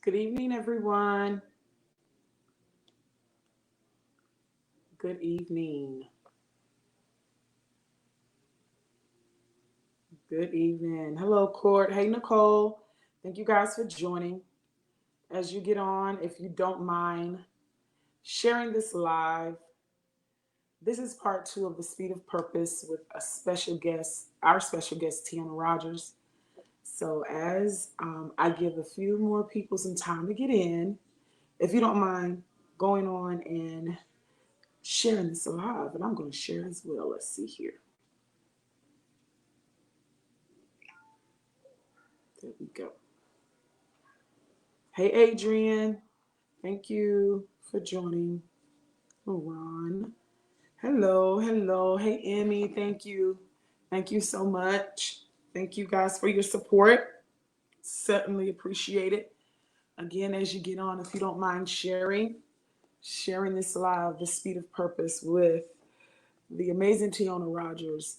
Good evening, everyone. Good evening. Good evening. Hello, Court. Hey, Nicole. Thank you guys for joining. As you get on, if you don't mind sharing this live, this is part two of the Speed of Purpose with a special guest, our special guest, Teona Rodgers. So, as I give a few more people some time to get in, if you don't mind going on and sharing this live, and I'm going to share as well. Let's see here. There we go. Hey, Adrian. Thank you for joining. Ron. Hello, hello. Hey, Emmy. Thank you. Thank you so much. Thank you guys for your support. Certainly appreciate it. Again, as you get on, if you don't mind sharing this live, the Speed of Purpose with the amazing Teona Rodgers.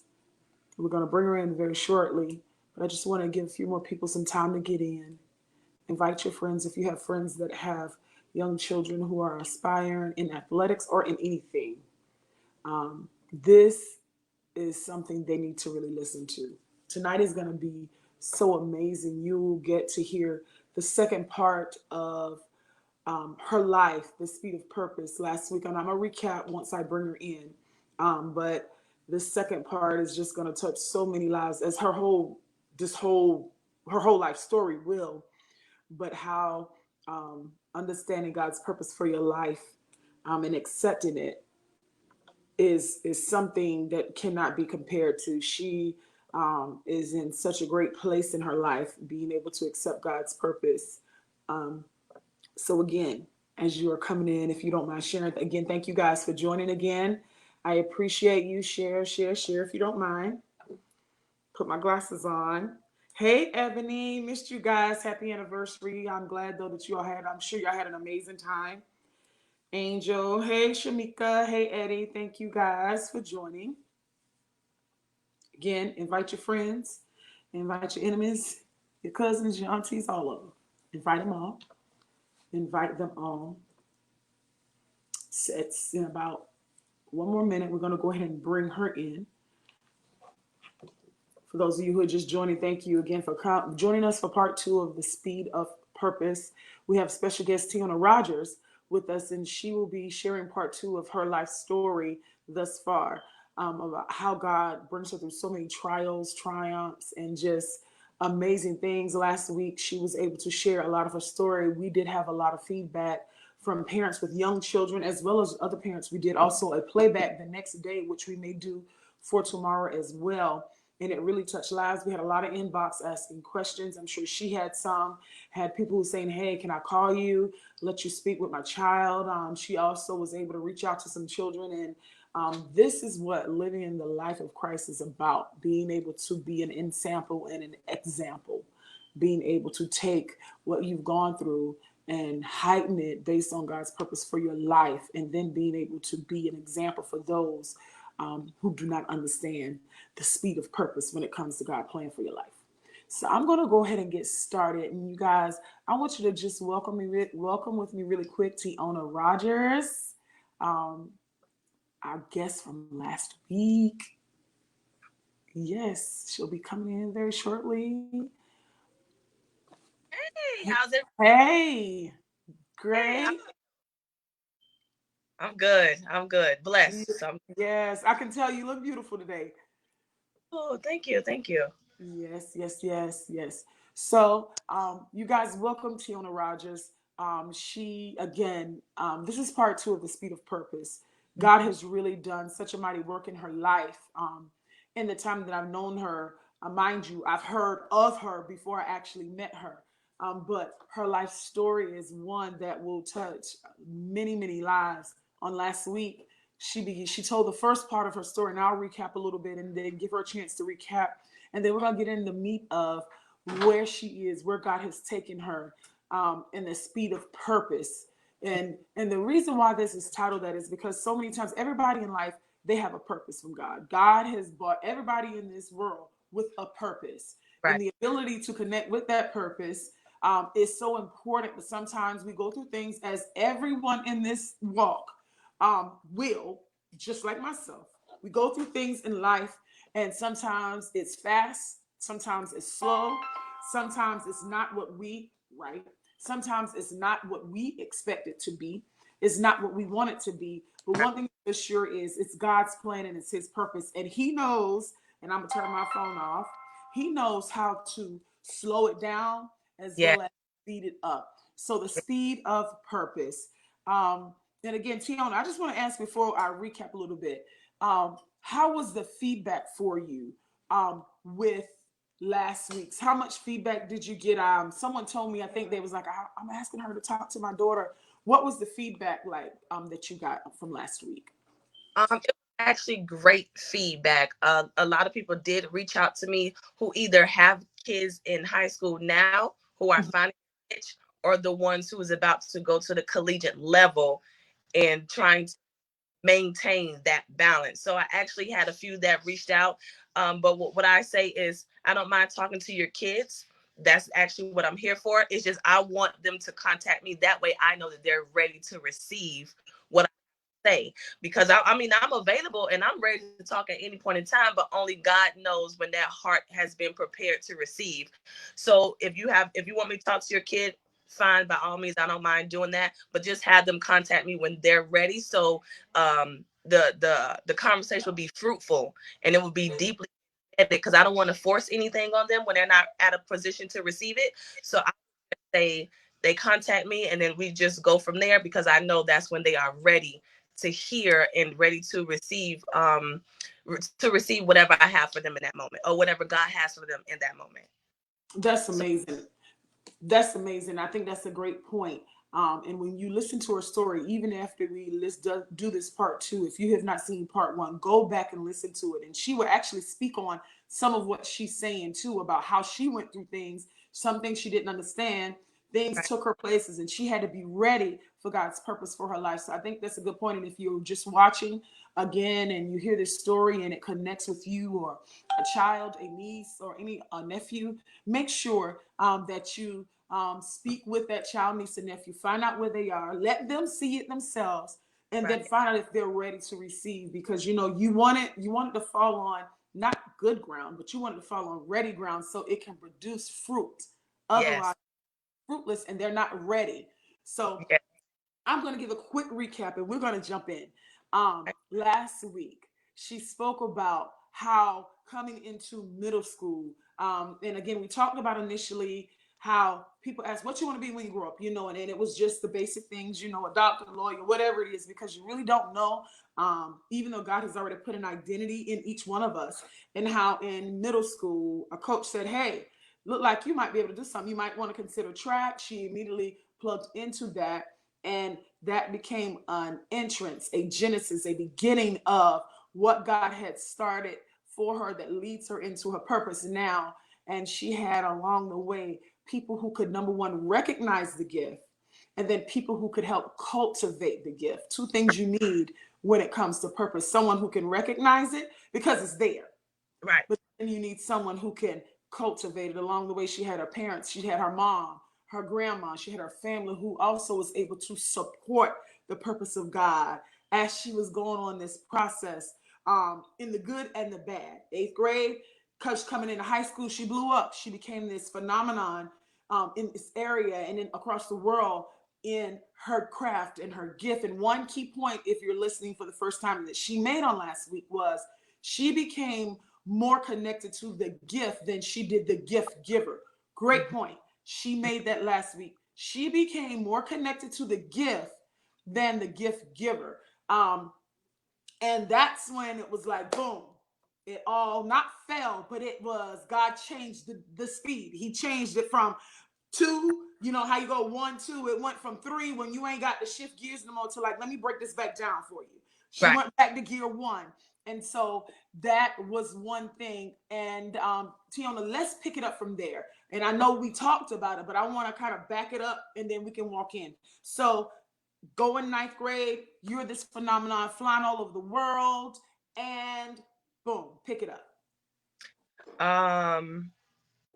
We're going to bring her in very shortly, but I just want to give a few more people some time to get in. Invite your friends if you have friends that have young children who are aspiring in athletics or in anything. This is something they need to really listen to. Tonight is going to be so amazing. You will get to hear the second part of her life, the Speed of Purpose, last week. And I'm going to recap once I bring her in. But the second part is just going to touch so many lives as her whole life story will. But how understanding God's purpose for your life and accepting it is something that cannot be compared to. She is in such a great place in her life, being able to accept God's purpose. So again, as you are coming in, if you don't mind sharing, again, thank you guys for joining again. I appreciate you. Share if you don't mind. Put my glasses on. Hey, Ebony, missed you guys. Happy anniversary. I'm glad though that I'm sure y'all had an amazing time. Angel, hey, Shamika, hey, Eddie. Thank you guys for joining. Again, invite your friends, invite your enemies, your cousins, your aunties, all of them. Invite them all. Invite them all. It's in about one more minute. We're going to go ahead and bring her in. For those of you who are just joining, thank you again for joining us for part two of the Speed of Purpose. We have special guest Teona Rodgers with us, and she will be sharing part two of her life story thus far, about how God brings her through so many trials, triumphs, and just amazing things. Last week, she was able to share a lot of her story. We did have a lot of feedback from parents with young children, as well as other parents. We did also a playback the next day, which we may do for tomorrow as well. And it really touched lives. We had a lot of inbox asking questions. I'm sure she had people who saying, hey, can I call you, let you speak with my child? She also was able to reach out to some children. And this is what living in the life of Christ is about, being able to be an ensample and an example, being able to take what you've gone through and heighten it based on God's purpose for your life, and then being able to be an example for those who do not understand the speed of purpose when it comes to God plan for your life. So I'm going to go ahead and get started. And you guys, I want you to just welcome with me really quick, Teona Rodgers, our guest from last week. Yes, she'll be coming in very shortly. Hey, how's it? Hey, great. Hey, I'm good. Blessed. Yes, I can tell you look beautiful today. Oh, thank you. Yes. So, you guys, welcome Teona Rodgers. She, again, this is part two of the Speed of Purpose. God has really done such a mighty work in her life. In the time that I've known her, mind you, I've heard of her before I actually met her. But her life story is one that will touch many lives. On last week, she told the first part of her story, and I'll recap a little bit and then give her a chance to recap, and then we're gonna get in the meat of where she is, where God has taken her, in the speed of purpose. And the reason why this is titled that is because so many times everybody in life, they have a purpose from God. God has brought everybody in this world with a purpose, Right. and the ability to connect with that purpose is so important. But sometimes we go through things, as everyone in this walk will, just like myself. We go through things in life, and sometimes it's fast, sometimes it's slow, sometimes it's not what we right, sometimes it's not what we expect it to be, it's not what we want it to be. But one thing for sure is it's God's plan and it's His purpose, and He knows. And I'm gonna turn my phone off. He knows how to slow it down as Yeah. well as speed it up. So the speed of purpose. And again, Teona, I just want to ask before I recap a little bit. How was the feedback for you with last week's? How much feedback did you get? Someone told me, I think they was like, I'm asking her to talk to my daughter. What was the feedback like that you got from last week? It was actually great feedback. A lot of people did reach out to me who either have kids in high school now who are finding it, or the ones who is about to go to the collegiate level and trying to maintain that balance. So I actually had a few that reached out. But what I say is, I don't mind talking to your kids. That's actually what I'm here for. It's just I want them to contact me. That way I know that they're ready to receive what I say. Because I mean, I'm available and I'm ready to talk at any point in time, but only God knows when that heart has been prepared to receive. So if you want me to talk to your kid, fine, by all means, I don't mind doing that, but just have them contact me when they're ready. So the conversation will be fruitful and it will be deeply, because I don't want to force anything on them when they're not at a position to receive it. So I say they contact me and then we just go from there, because I know that's when they are ready to hear and ready to receive whatever I have for them in that moment, or whatever God has for them in that moment. That's So amazing. That's amazing. I think that's a great point. And when you listen to her story, even after we do this part two, if you have not seen part one, go back and listen to it. And she will actually speak on some of what she's saying too, about how she went through things, some things she didn't understand, things right. took her places, and she had to be ready for God's purpose for her life. So I think that's a good point. And if you're just watching again and you hear this story and it connects with you, or a child, a niece, or a nephew, make sure that you speak with that child, niece, and nephew. Find out where they are. Let them see it themselves, and then Right. find out if they're ready to receive. Because you want it to fall on not good ground, but you want it to fall on ready ground so it can produce fruit. Otherwise, Yes. fruitless, and they're not ready. So Yes. I'm going to give a quick recap and we're going to jump in. Last week, she spoke about how coming into middle school, and again, we talked about initially how people ask, what you want to be when you grow up, and it was just the basic things, a doctor, lawyer, whatever it is, because you really don't know, even though God has already put an identity in each one of us. And how in middle school, a coach said, hey, look like you might be able to do something. You might want to consider track. She immediately plugged into that, and that became an entrance, a genesis, a beginning of what God had started for her that leads her into her purpose now. And she had along the way people who could, number one, recognize the gift, and then people who could help cultivate the gift. Two things you need when it comes to purpose: someone who can recognize it because it's there, Right. but then you need someone who can cultivate it. Along the way, she had her parents, she had her mom, her grandma, she had her family who also was able to support the purpose of God as she was going on this process, in the good and the bad. Eighth grade, because coming into high school, she blew up. She became this phenomenon in this area and then across the world in her craft and her gift. And one key point, if you're listening for the first time, that she made on last week was she became more connected to the gift than she did the gift giver. Great Mhm. point. She made that last week. She became more connected to the gift than the gift giver. And that's when it was like, boom, it all not fell, but it was God changed the speed. He changed it from two, how you go one, two, it went from three when you ain't got to shift gears no more to like, let me break this back down for you. She Right. went back to gear one. And so that was one thing. And Teona, let's pick it up from there. And I know we talked about it, but I want to kind of back it up and then we can walk in. So going ninth grade, you're this phenomenon flying all over the world, and boom, pick it up. Um,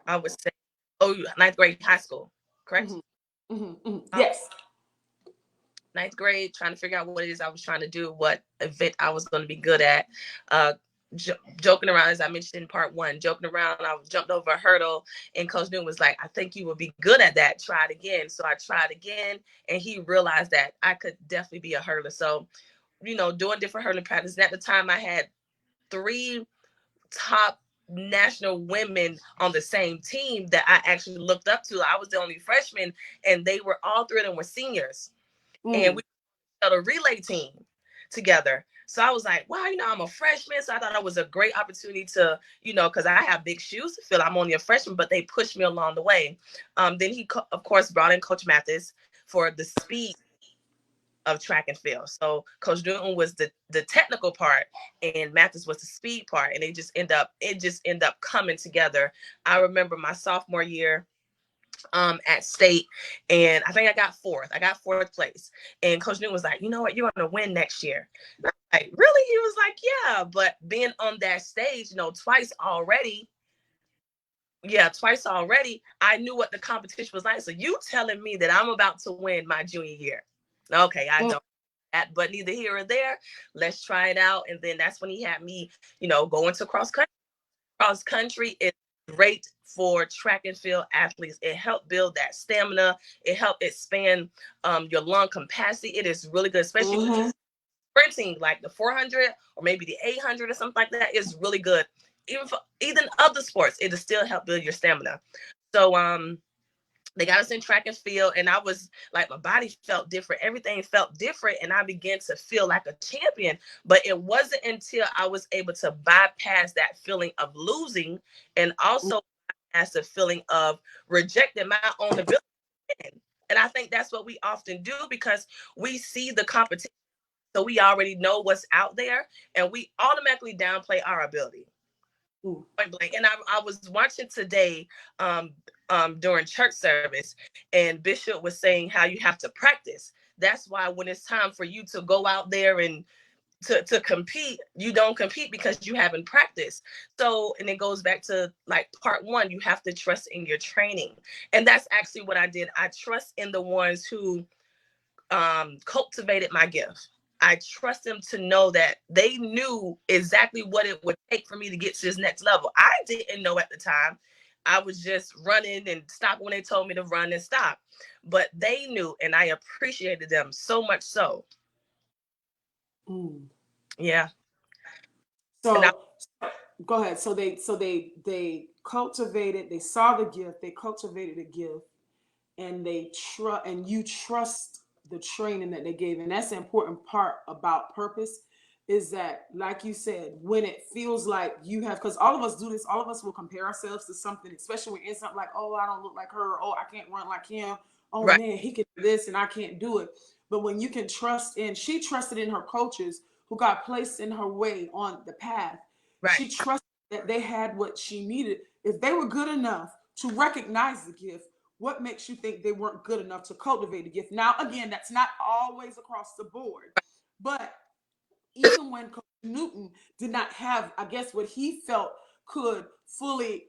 I would say, oh, ninth grade high school. correct? Mm-hmm. Mm-hmm. Mm-hmm. Um, Yes. Ninth grade, trying to figure out what it is I was trying to do, what event I was going to be good at. Uh, joking around, as I mentioned in part one, joking around, I jumped over a hurdle, and Coach Newton was like, "I think you would be good at that. Try it again." So I tried again, and he realized that I could definitely be a hurdler. So, doing different hurdling practices. And at the time, I had three top national women on the same team that I actually looked up to. I was the only freshman, and they were all three of them were seniors, and Mm. we had a relay team together. So I was like, wow, I'm a freshman. So I thought that was a great opportunity to, because I have big shoes to fill. I'm only a freshman, but they pushed me along the way. Then he, of course, brought in Coach Mathis for the speed of track and field. So Coach Newton was the technical part, and Mathis was the speed part, and it just ended up coming together. I remember my sophomore year at state, and I think I got fourth. I got fourth place. And Coach Newton was like, you know what, you're gonna win next year. And I'm like, really? He was like, yeah. But being on that stage, twice already, twice already, I knew what the competition was like. So you telling me that I'm about to win my junior year? Okay, I Mm. don't. But neither here or there. Let's try it out. And then that's when he had me, go into cross country. Cross country is great for track and field athletes. It helped build that stamina. It helped expand your lung capacity. It is really good, especially Mm-hmm. sprinting, like the 400 or maybe the 800 or something like that is really good. Even for even other sports, it'll still help build your stamina. So they got us in track and field, and I was like, my body felt different, everything felt different, and I began to feel like a champion. But it wasn't until I was able to bypass that feeling of losing, and also bypass the feeling of rejecting my own ability. And I think that's what we often do, because we see the competition, so we already know what's out there, and we automatically downplay our ability. Mm. Point blank. And I was watching today during church service, and Bishop was saying how you have to practice. That's why when it's time for you to go out there and to compete, you don't compete because you haven't practiced. So, and it goes back to like part one, you have to trust in your training. And that's actually what I did. I trust in the ones who cultivated my gift. I trust them to know that they knew exactly what it would take for me to get to this next level. I didn't know at the time. I was just running and stopping when they told me to run and stop. But they knew, and I appreciated them so much so. Mm. Yeah. And I, So go ahead. So they cultivated. They saw the gift. They cultivated the gift, and you trust the training that they gave. And that's the important part about purpose, is that, like you said, when it feels like you have, because all of us do this, all of us will compare ourselves to something, especially when it's something like, oh, I don't look like her, oh, I can't run like him, oh right, man, he can do this and I can't do it. But when you can trust in, she trusted in her coaches who got placed in her way on the path. right, She trusted that they had what she needed. If they were good enough to recognize the gift, what makes you think they weren't good enough to cultivate the gift? Now, again, that's not always across the board, but even when Coach Newton did not have, I guess, what he felt could fully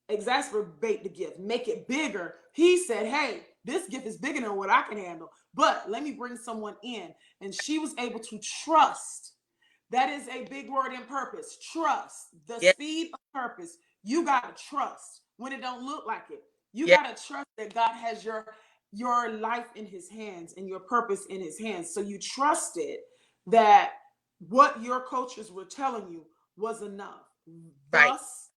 exacerbate the gift, make it bigger, he said, hey, this gift is bigger than what I can handle, but let me bring someone in. And she was able to trust. That is a big word in purpose. Trust. The yeah, speed of purpose. You gotta trust when it don't look like it. You yeah, gotta trust that God has your life in his hands and your purpose in his hands. So you trusted that what your coaches were telling you was enough. right, Thus,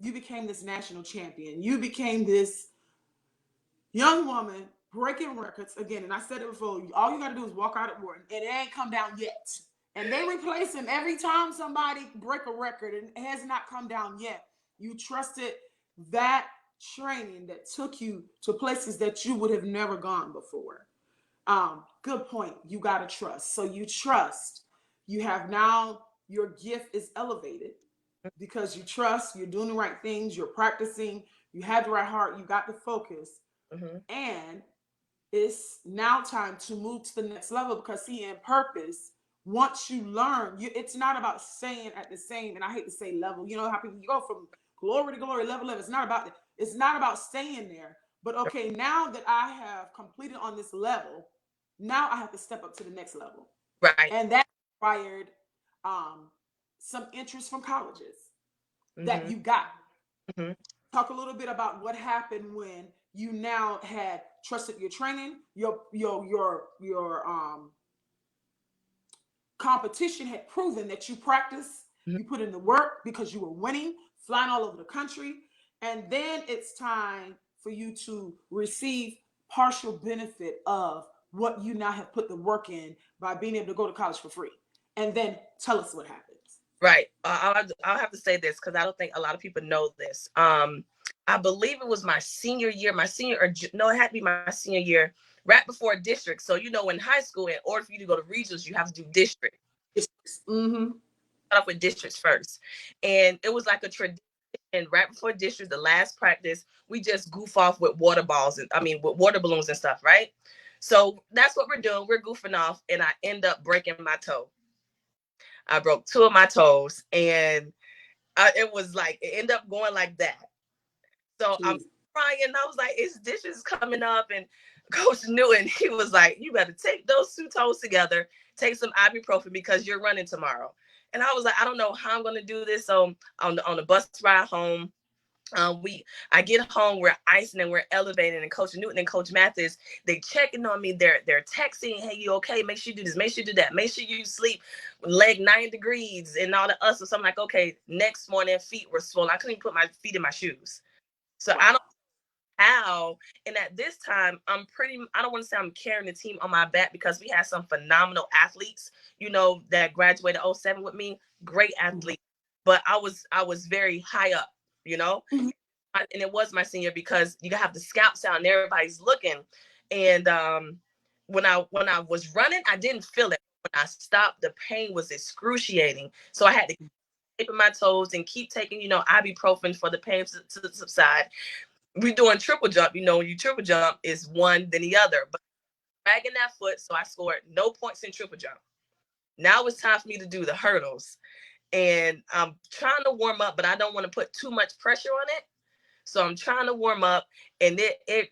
you became this national champion. You became this young woman breaking records again. And I said it before, all you got to do is walk out at work, and it ain't come down yet. And they replace him every time somebody break a record, and it has not come down yet. You trusted that training that took you to places that you would have never gone before. Good point. You got to trust. So you trust. You have now, your gift is elevated because you trust, you're doing the right things, you're practicing, you have the right heart, you got the focus, mm-hmm, and it's now time to move to the next level. Because see, in purpose, once you learn, it's not about staying at the same, and I hate to say level, you know how people, you go from glory to glory, level to level. It's not about that. It's not about staying there, But okay, now that I have completed on this level, now I have to step up to the next level. Right. And that required um, some interest from colleges that Mm-hmm. you got. Mm-hmm. Talk a little bit about what happened when you now had trusted your training, your competition had proven that you practice, Mm-hmm. you put in the work because you were winning, flying all over the country, and then it's time for you to receive partial benefit of what you now have put the work in by being able to go to college for free. And then tell us what happens. Right. I'll have to say this because I don't think a lot of people know this. I believe it was my senior year, no, it had to be my senior year, right before district. So, in high school, in order for you to go to regionals, you have to do district. Mm-hmm. Start off with districts first. And it was like a tradition right before district, the last practice, we just goof off with water balls with water balloons and stuff, right? So that's what we're doing. We're goofing off, and I end up breaking my toe. I broke two of my toes, and it was like it ended up going like that. So I'm Jeez. crying. And I was like, "It's dishes coming up," and Coach knew, and he was like, "You better take those two toes together, take some ibuprofen because you're running tomorrow." And I was like, "I don't know how I'm gonna do this." So on the bus ride home, I get home, we're icing and we're elevating, and Coach Newton and Coach Mathis, they checking on me, they're texting, "Hey, you okay? Make sure you do this, make sure you do that, make sure you sleep leg 9 degrees," and all the us. So I'm like, okay, next morning feet were swollen. I couldn't even put my feet in my shoes. So I don't Wow. know how. And at this time, I don't want to say I'm carrying the team on my back because we had some phenomenal athletes, that graduated '07 with me, great athletes. But I was very high up, you know Mhm. and it was my senior because you have the scouts out and everybody's looking. And when I was running, I didn't feel it. When I stopped, the pain was excruciating. So I had to keep my toes and keep taking, ibuprofen for the pain to subside. We're doing triple jump. When you triple jump is one then the other. But dragging that foot, so I scored no points in triple jump. Now it's time for me to do the hurdles. And I'm trying to warm up, but I don't want to put too much pressure on it. So I'm trying to warm up, and it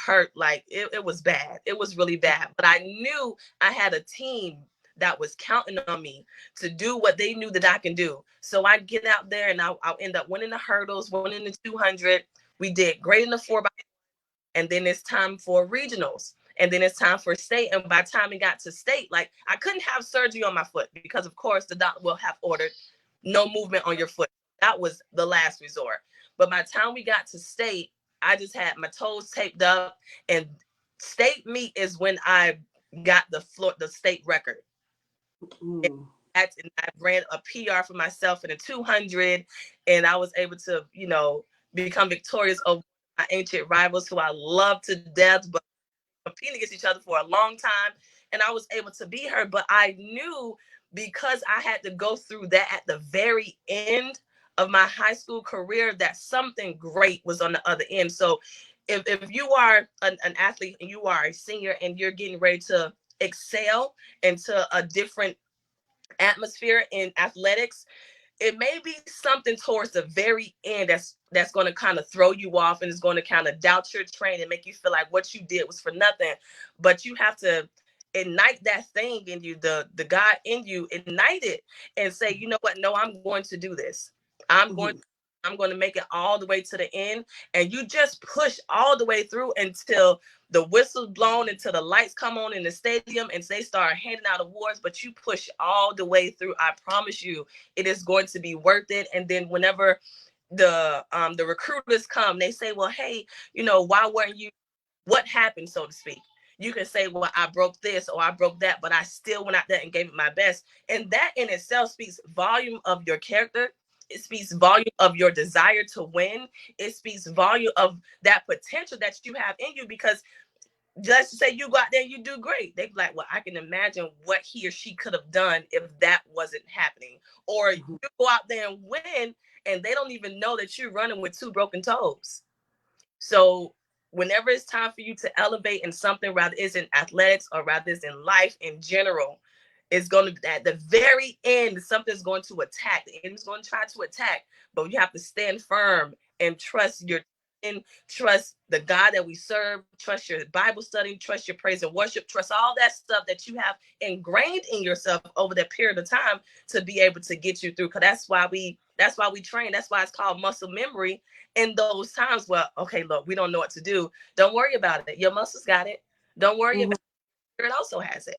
hurt. Like it was bad. It was really bad. But I knew I had a team that was counting on me to do what they knew that I can do. So I get out there, and I'll end up winning the hurdles, winning the 200. We did great in the 4x, and then it's time for regionals. And then it's time for state. And by the time it got to state, like I couldn't have surgery on my foot because, of course, the doctor will have ordered no movement on your foot. That was the last resort. But by the time we got to state, I just had my toes taped up. And state meet is when I got the state record. Mm. And I ran a PR for myself in a 200, and I was able to, become victorious over my ancient rivals who I love to death, but competing against each other for a long time. And I was able to beat her, but I knew because I had to go through that at the very end of my high school career that something great was on the other end. So if you are an athlete and you are a senior and you're getting ready to excel into a different atmosphere in athletics, it may be something towards the very end that's going to kind of throw you off, and it's going to kind of doubt your train and make you feel like what you did was for nothing. But you have to ignite that thing in you, the God in you, ignite it and say, you know what? No, I'm going to do this. I'm going Mhm. I'm going to make it all the way to the end. And you just push all the way through until the whistle's blown, until the lights come on in the stadium and they start handing out awards. But you push all the way through. I promise you, it is going to be worth it. And then whenever the recruiters come, they say, well, hey, why weren't you, what happened, so to speak? You can say, well, I broke this or I broke that, but I still went out there and gave it my best. And that in itself speaks volume of your character. It speaks volume of your desire to win. It speaks volume of that potential that you have in you, because just to say you go out there and you do great, they be like, well, I can imagine what he or she could have done if that wasn't happening. Or you Mhm. go out there and win, and they don't even know that you're running with two broken toes. So whenever it's time for you to elevate in something, rather it's in athletics or rather it's in life in general, it's going to, at the very end, something's going to attack. The enemy's going to try to attack, but you have to stand firm and trust your. and trust the God that we serve, trust your Bible study, trust your praise and worship, trust all that stuff that you have ingrained in yourself over that period of time to be able to get you through. Because that's why we train. That's why it's called muscle memory. In those times where, okay, look, we don't know what to do. Don't worry about it. Your muscles got it. Don't worry about it. It also has it.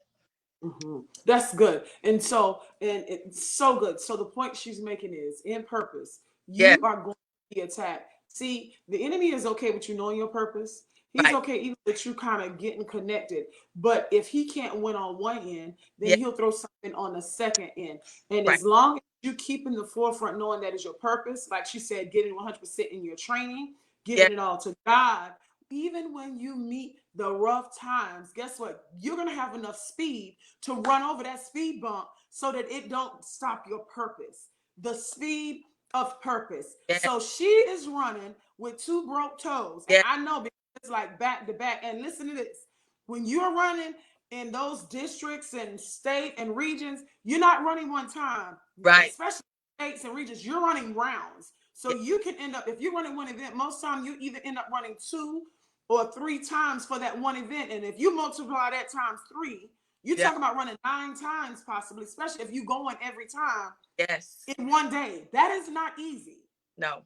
That's good. And so, and it's so good. So the point she's making is in purpose, Yeah. you are going to be attacked. See, the enemy is okay with you knowing your purpose. He's Right. okay even with you kind of getting connected. But if he can't win on one end, then Yeah. he'll throw something on the second end. And Right. as long as you keep in the forefront knowing that is your purpose, like she said, getting 100% in your training, Yeah. giving it all to God, even when you meet the rough times, guess what? You're going to have enough speed to run over that speed bump so that it don't stop your purpose. The speed of purpose. Yeah. So she is running with two broke toes. And Yeah. I know because it's like back to back. And listen to this. When you're running in those districts and state and regions, you're not running one time, Right. especially states and regions, you're running rounds. So Yeah. you can end up, if you're running one event, most time you either end up running 2 or 3 times for that one event. And if you multiply that times 3, you're Yeah. talking about running 9 times possibly, especially if you going every time Yes. in one day. That is not easy. No.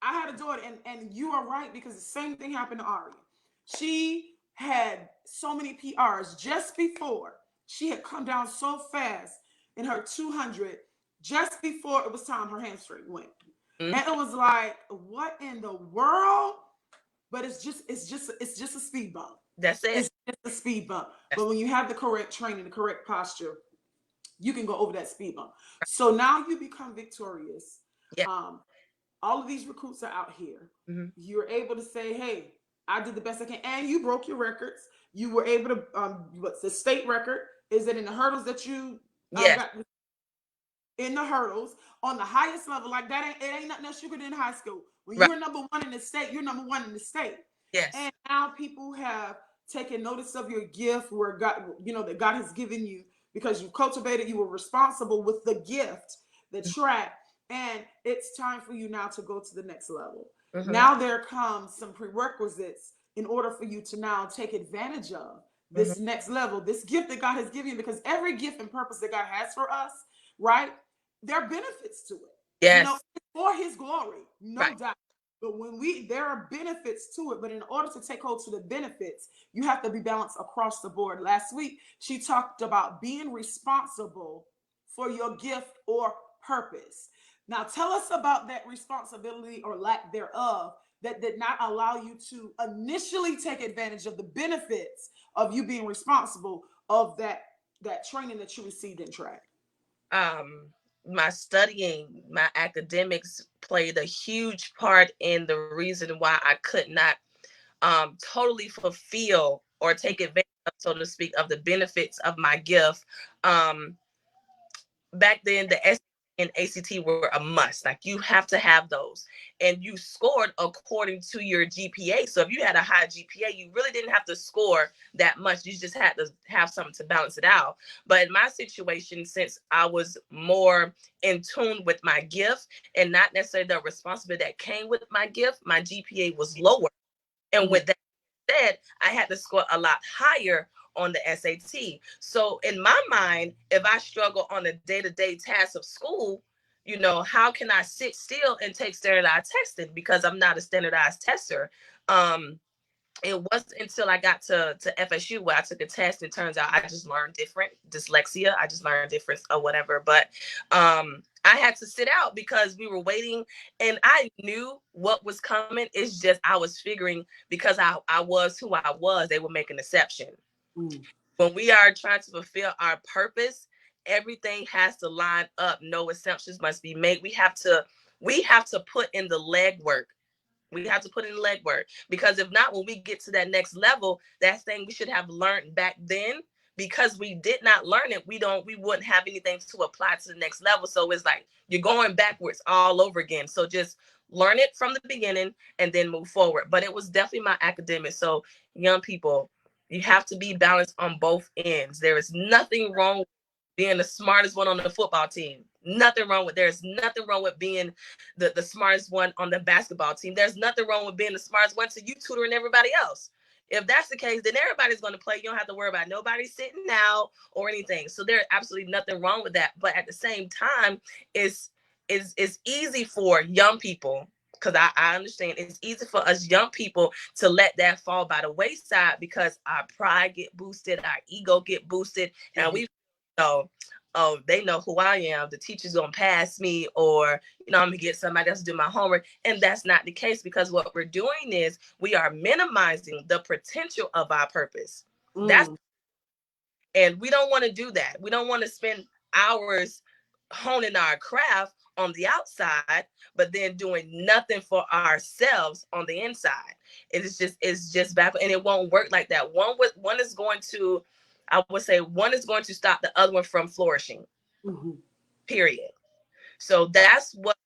I had a daughter, and you are right because the same thing happened to Aria. She had so many PRs just before she had come down so fast in her 200, just before it was time her hamstring went. Mm-hmm. And it was like, what in the world? But it's just a speed bump. That's it. It's just a speed bump. That's, But when you have the correct training, the correct posture, you can go over that speed bump. So now you become victorious. yeah. Um, all of these recruits are out here. Mm-hmm. You're able to say, "Hey, I did the best I can," and you broke your records. You were able to. What's the state record? Is it in the hurdles that you Yes. got in the hurdles on the highest level? Like that ain't nothing else you could do in high school. When Right. you're number one in the state, you're number one in the state. Yes. And now people have taken notice of your gift, where God, that God has given you because you cultivated, you were responsible with the gift, the track, and it's time for you now to go to the next level. Mm-hmm. Now there comes some prerequisites in order for you to now take advantage of Mm-hmm. this next level, this gift that God has given you, because every gift and purpose that God has for us, right? There are benefits to it. Yes. It's for his glory, no Right. doubt. But there are benefits to it. But in order to take hold to the benefits, you have to be balanced across the board. Last week, she talked about being responsible for your gift or purpose. Now, tell us about that responsibility or lack thereof that did not allow you to initially take advantage of the benefits of you being responsible of that training that you received in track. um my studying, my academics played a huge part in the reason why I could not totally fulfill or take advantage of, so to speak, of the benefits of my gift. Back then the SAT and ACT were a must. Like, you have to have those, and you scored according to your GPA. So if you had a high GPA, you really didn't have to score that much. You just had to have something to balance it out. But in my situation, since I was more in tune with my gift and not necessarily the responsibility that came with my gift, my GPA was lower. And with that said, I had to score a lot higher on the SAT. So in my mind, if I struggle on a day-to-day task of school, how can I sit still and take standardized testing, because I'm not a standardized tester? Um, it wasn't until I got to FSU where I took a test, and turns out I just learned different. Dyslexia, I just learned different or whatever. But I had to sit out because we were waiting, and I knew what was coming. It's just I was figuring, because I was who I was, they would make an exception. Mm. When we are trying to fulfill our purpose, everything has to line up. No exceptions must be made. We have to put in the legwork. We have to put in the legwork, because if not, when we get to that next level, that thing we should have learned back then, because we did not learn it, we wouldn't have anything to apply to the next level. So it's like you're going backwards all over again. So just learn it from the beginning and then move forward. But it was definitely my academics. So young people, you have to be balanced on both ends. There is nothing wrong being the smartest one on the football team. There's nothing wrong with being the smartest one on the basketball team. There's nothing wrong with being the smartest one, so you tutoring everybody else. If that's the case, then everybody's going to play. You don't have to worry about nobody sitting out or anything. So there's absolutely nothing wrong with that. But at the same time, it's easy for young people, because I understand it's easy for us young people to let that fall by the wayside because our pride get boosted, our ego get boosted, and we know, oh, they know who I am. The teacher's gonna pass me, or I'm gonna get somebody else to do my homework. And that's not the case, because what we're doing is we are minimizing the potential of our purpose. That's Mm. And we don't want to do that. We don't want to spend hours honing our craft on the outside, but then doing nothing for ourselves on the inside. It's just back, and it won't work like that. One is going to, I would say, one is going to stop the other one from flourishing. Mm-hmm. Period. So that's what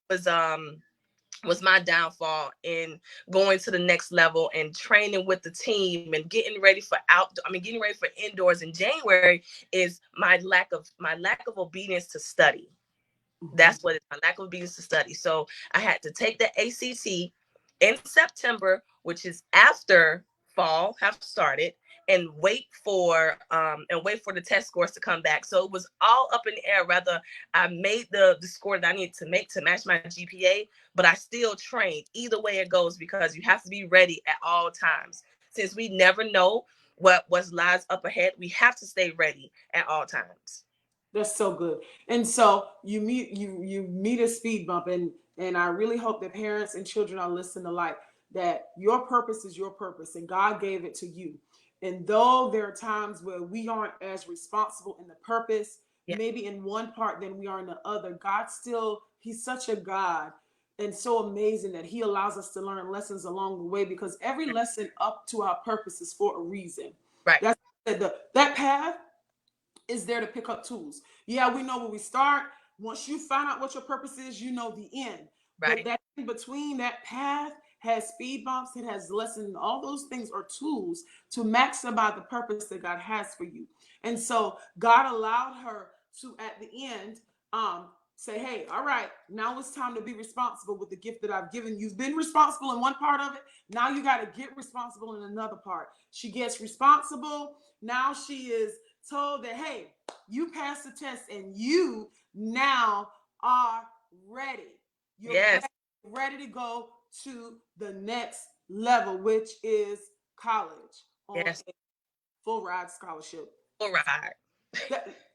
was my downfall in going to the next level and training with the team and getting ready for indoors in January, is my lack of obedience to study. Mm-hmm. That's what it's, my lack of obedience to study. So I had to take the ACT in September, which is after fall have started, and wait for the test scores to come back. So it was all up in the air. Rather, I made the score that I needed to make to match my GPA, but I still trained. Either way it goes, because you have to be ready at all times. Since we never know what lies up ahead, we have to stay ready at all times. That's so good. And so you meet a speed bump, and I really hope that parents and children are listening alike, that your purpose is your purpose and God gave it to you. And though there are times where we aren't as responsible in the purpose, Yeah. maybe in one part than we are in the other, God still, He's such a God and so amazing that He allows us to learn lessons along the way, because every lesson up to our purpose is for a reason. Right. That's that path is there to pick up tools. Yeah, we know where we start. Once you find out what your purpose is, you know the end. But Right. that in between, that path has speed bumps, it has lessons, all those things are tools to maximize the purpose that God has for you. And so God allowed her to, at the end, say, hey, all right, now it's time to be responsible with the gift that I've given you. You've been responsible in one part of it. Now you got to get responsible in another part. She gets responsible. Now she is told that, hey, you passed the test and you now are ready. You're Yes. ready to go to the next level, which is college on Yes. a full ride scholarship. All right.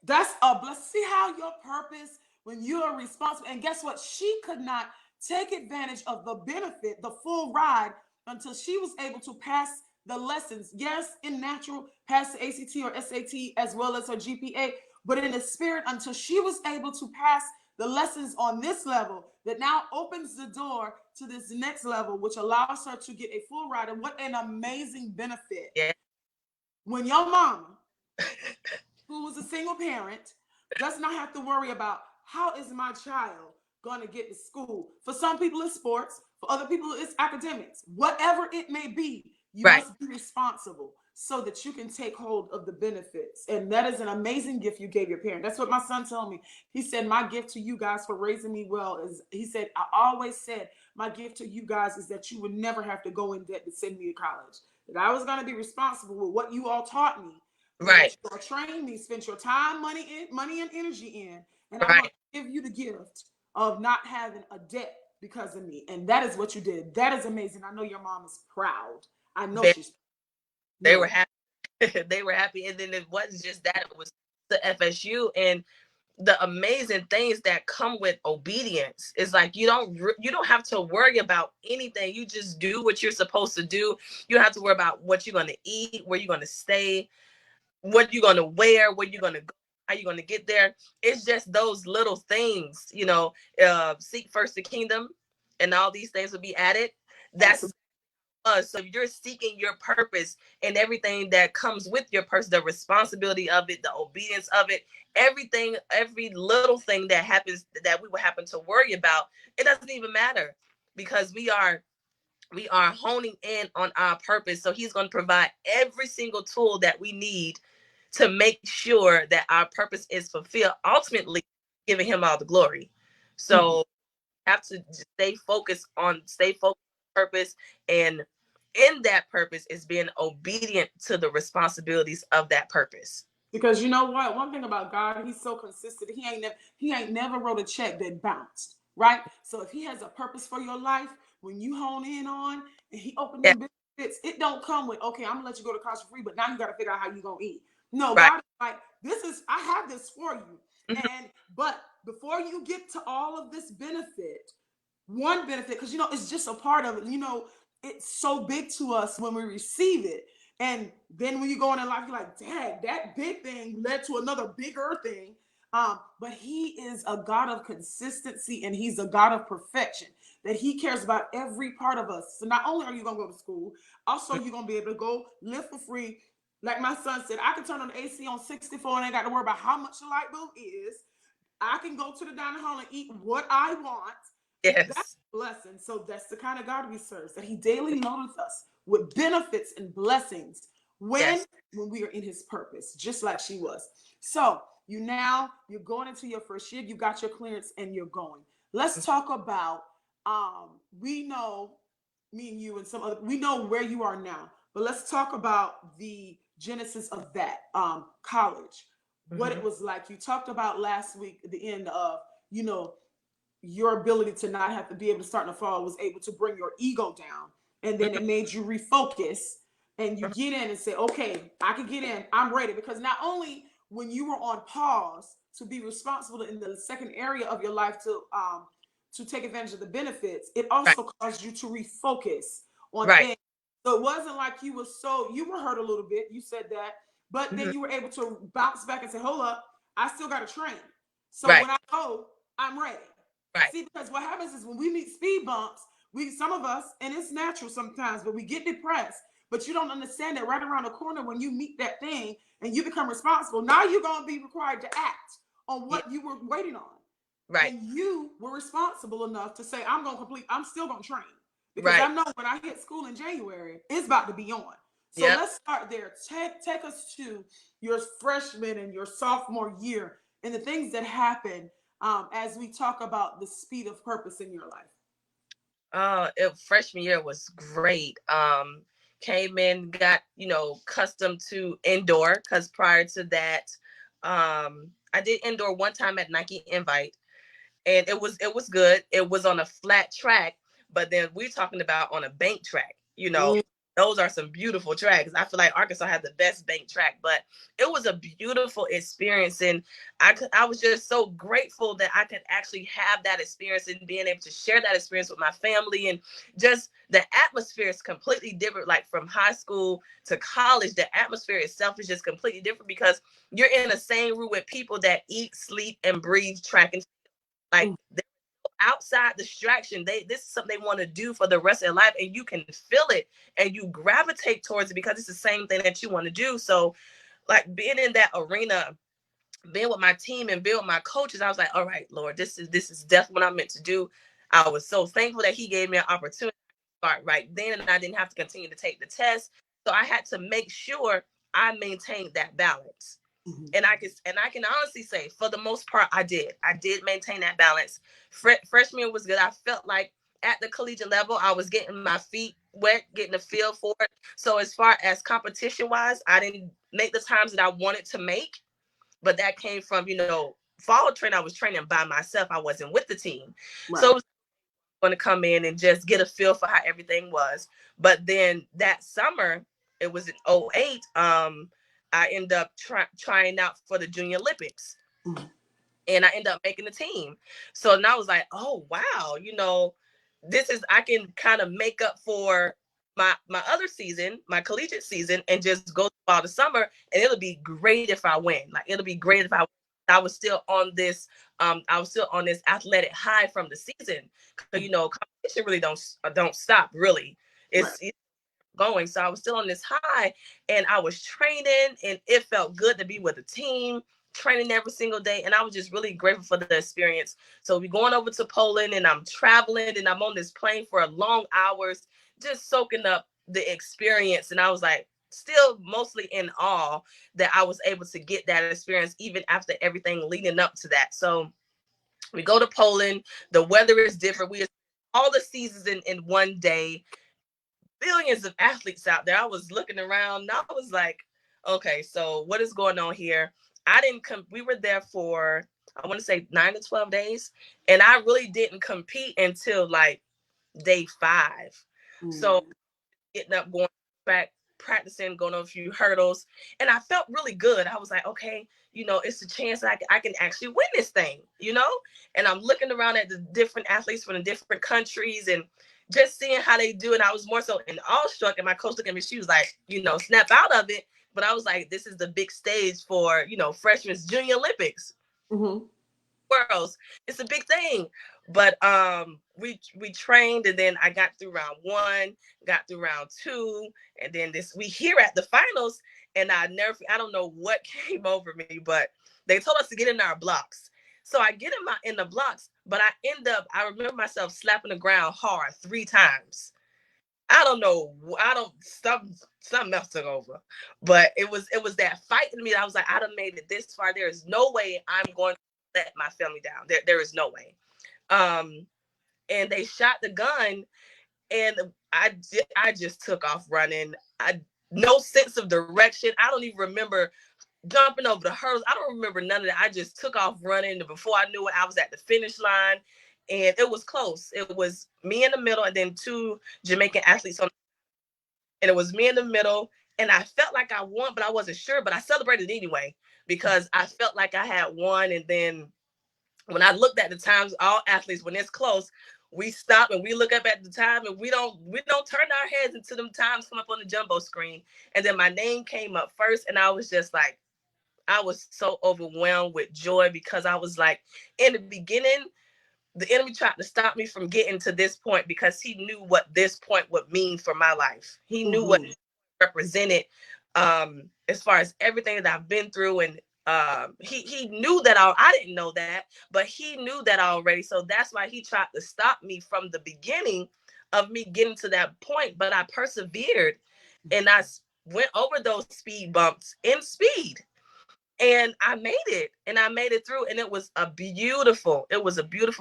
That's a bless. See how your purpose, when you are responsible, and guess what? She could not take advantage of the benefit, the full ride, until she was able to pass the lessons. Yes, in natural, pass the ACT or SAT as well as her GPA, but in the spirit, until she was able to pass the lessons on this level that now opens the door to this next level, which allows her to get a full ride. And what an amazing benefit Yeah. when your mama, who was a single parent, does not have to worry about how is my child going to get to school. For some people, it's sports. For other people, it's academics. Whatever it may be, you Right. must be responsible so that you can take hold of the benefits. And that is an amazing gift you gave your parent. That's what my son told me. He said, my gift to you guys for raising me well is, he said, I always said, my gift to you guys is that you would never have to go in debt to send me to college. That I was going to be responsible with what you all taught me, and that Right. you are training me, spend your time, money and energy in, and I'm going Right. to give you the gift of not having a debt because of me. And that is what you did. That is amazing. I know your mom is proud. I know They, she's they no. were happy. They were happy. And then it wasn't just that, it was the FSU and the amazing things that come with obedience. Is like you don't have to worry about anything. You just do what you're supposed to do. You don't have to worry about what you're going to eat, where you're going to stay, what you're going to wear, where you're going to go, how you're going to get there. It's just those little things, seek first the kingdom and all these things will be added. That's Absolutely. us. So you're seeking your purpose and everything that comes with your purpose, the responsibility of it, the obedience of it, everything, every little thing that happens that we will happen to worry about, it doesn't even matter, because we are honing in on our purpose. So he's going to provide every single tool that we need to make sure that our purpose is fulfilled, ultimately giving him all the glory. Mhm. So have to stay focused on purpose, and in that purpose is being obedient to the responsibilities of that purpose. Because you know what? One thing about God, He's so consistent. He ain't never wrote a check that bounced, right? So if He has a purpose for your life, when you hone in on and He opened Yeah, them benefits, it don't come with, okay, I'm gonna let you go to college for free, but now you got to figure out how you gonna eat. No, right. God is like, I have this for you, Mhm. and but before you get to all of this benefit, one benefit, because it's just a part of it. It's so big to us when we receive it, and then when you go on in life, you're like, dang, that big thing led to another bigger thing. But He is a God of consistency, and He's a God of perfection, that He cares about every part of us. So not only are you gonna go to school, also you're gonna be able to go live for free. Like my son said, I can turn on the AC on 64 and I ain't got to worry about how much the light bill is. I can go to the dining hall and eat what I want. That's Yes, a blessing. So that's the kind of God we serve, that He daily loadeth us with benefits and blessings when yes. when we are in His purpose, just like she was. So you're going into your first year, you got your clearance and you're going. Let's talk about we know, me and you and some other, we know where you are now, but let's talk about the genesis of that college, what it Mm-hmm. was like. You talked about last week at the end of, you know, your ability to not have to be able to start in the fall was able to bring your ego down, and then it made you refocus, and you get in and say, okay, I can get in, I'm ready. Because not only when you were on pause to be responsible in the second area of your life to take advantage of the benefits, it Right, also caused you to refocus on right. things. So it wasn't like you were hurt a little bit, you said that, but then Hmm. you were able to bounce back and say, hold up, I still got to train. So Right, when I go, I'm ready. right. See, because what happens is when we meet speed bumps, some of us, and it's natural sometimes, but we get depressed. But you don't understand that right around the corner, when you meet that thing and you become responsible, now you're going to be required to act on Yeah, what you were waiting on. right, And you were responsible enough to say, I'm still going to train. Because I right. know when I hit school in January, it's about to be on. So Yep. let's start there. Take us to your freshman and your sophomore year and the things that happen as we talk about the speed of purpose in your life. Freshman year was great. Came in, got accustomed to indoor, because prior to that, I did indoor one time at Nike Invite, and it was good. It was on a flat track, but then we're talking about on a bank track. Mm. Those are some beautiful tracks. I feel like Arkansas had the best bank track, but it was a beautiful experience, and I was just so grateful that I could actually have that experience and being able to share that experience with my family. And just the atmosphere is completely different. Like from high school to college, the atmosphere itself is just completely different, because you're in the same room with people that eat, sleep, and breathe track and like Mm. outside distraction. This is something they want to do for the rest of their life, and you can feel it and you gravitate towards it because it's the same thing that you want to do. So like being in that arena, being with my team and being with my coaches, I was like, all right, Lord, this is definitely what I'm meant to do. I was so thankful that He gave me an opportunity to start right then, and I didn't have to continue to take the test. So I had to make sure I maintained that balance. Mhm. And I can honestly say, for the most part, I did maintain that balance. Freshman was good. I felt like at the collegiate level, I was getting my feet wet, getting a feel for it. So as far as competition wise, I didn't make the times that I wanted to make, but that came from fall train. I was training by myself. I wasn't with the team, so Right. it was going to come in and just get a feel for how everything was. But then that summer, it was in '08. I ended up trying out for the Junior Olympics, Mhm. and I ended up making the team. So now I was like, oh wow, this is, I can kind of make up for my other season, my collegiate season, and just go through all the summer, and it'll be great if I win. Like it'll be great if I was still on this athletic high from the season. 'Cause, competition really don't stop really. Right. It's going. So I was still on this high, and I was training, and it felt good to be with a team, training every single day. And I was just really grateful for the experience. So we going over to Poland, and I'm traveling, and I'm on this plane for long hours, just soaking up the experience. And I was like, still mostly in awe that I was able to get that experience even after everything leading up to that. So we go to Poland. The weather is different. We all the seasons in one day. Billions of athletes out there. I was looking around. And I was like, okay, so what is going on here? I didn't come. We were there for, I want to say, 9 to 12 days, and I really didn't compete until like day 5. So Mm. getting up, going back, practicing, going over a few hurdles, and I felt really good. I was like, okay, it's a chance I can actually win this thing. And I'm looking around at the different athletes from the different countries and just seeing how they do. And I was more so in awestruck. And my coach looked at me, she was like, snap out of it. But I was like, this is the big stage for, freshmen's junior Olympics. Mm-hmm. Worlds. It's a big thing. But we trained, and then I got through round 1, got through round 2, and then we here at the finals, and I don't know what came over me, but they told us to get in our blocks. So I get in the blocks, but I remember myself slapping the ground hard 3 times. I don't know. I don't something else took over. But it was that fight in me that I was like, I done made it this far. There is no way I'm going to let my family down. There is no way. And they shot the gun, and I just took off running. No sense of direction. I don't even remember jumping over the hurdles. I don't remember none of that. I just took off running, and before I knew it, I was at the finish line, and it was close. It was me in the middle, and then 2 Jamaican athletes and it was me in the middle. And I felt like I won, but I wasn't sure. But I celebrated anyway because I felt like I had won. And then when I looked at the times, all athletes, when it's close, we stop and we look up at the time, and we don't turn our heads until them times come up on the jumbo screen. And then my name came up first, and I was just like, I was so overwhelmed with joy because I was like, in the beginning, the enemy tried to stop me from getting to this point because he knew what this point would mean for my life. He knew what Mm-hmm. it represented, as far as everything that I've been through. And he knew that I didn't know that, but he knew that already. So that's why he tried to stop me from the beginning of me getting to that point. But I persevered, and I went over those speed bumps in speed, and I made it, and I made it through. And it was a beautiful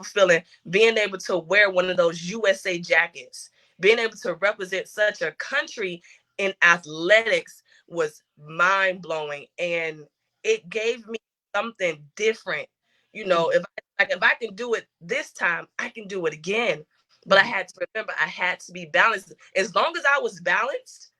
feeling being able to wear one of those USA jackets, being able to represent such a country in athletics was mind blowing. And it gave me something different. If I can do it this time, I can do it again. But I Mm-hmm. had to remember, I had to be balanced. As long as I was balanced,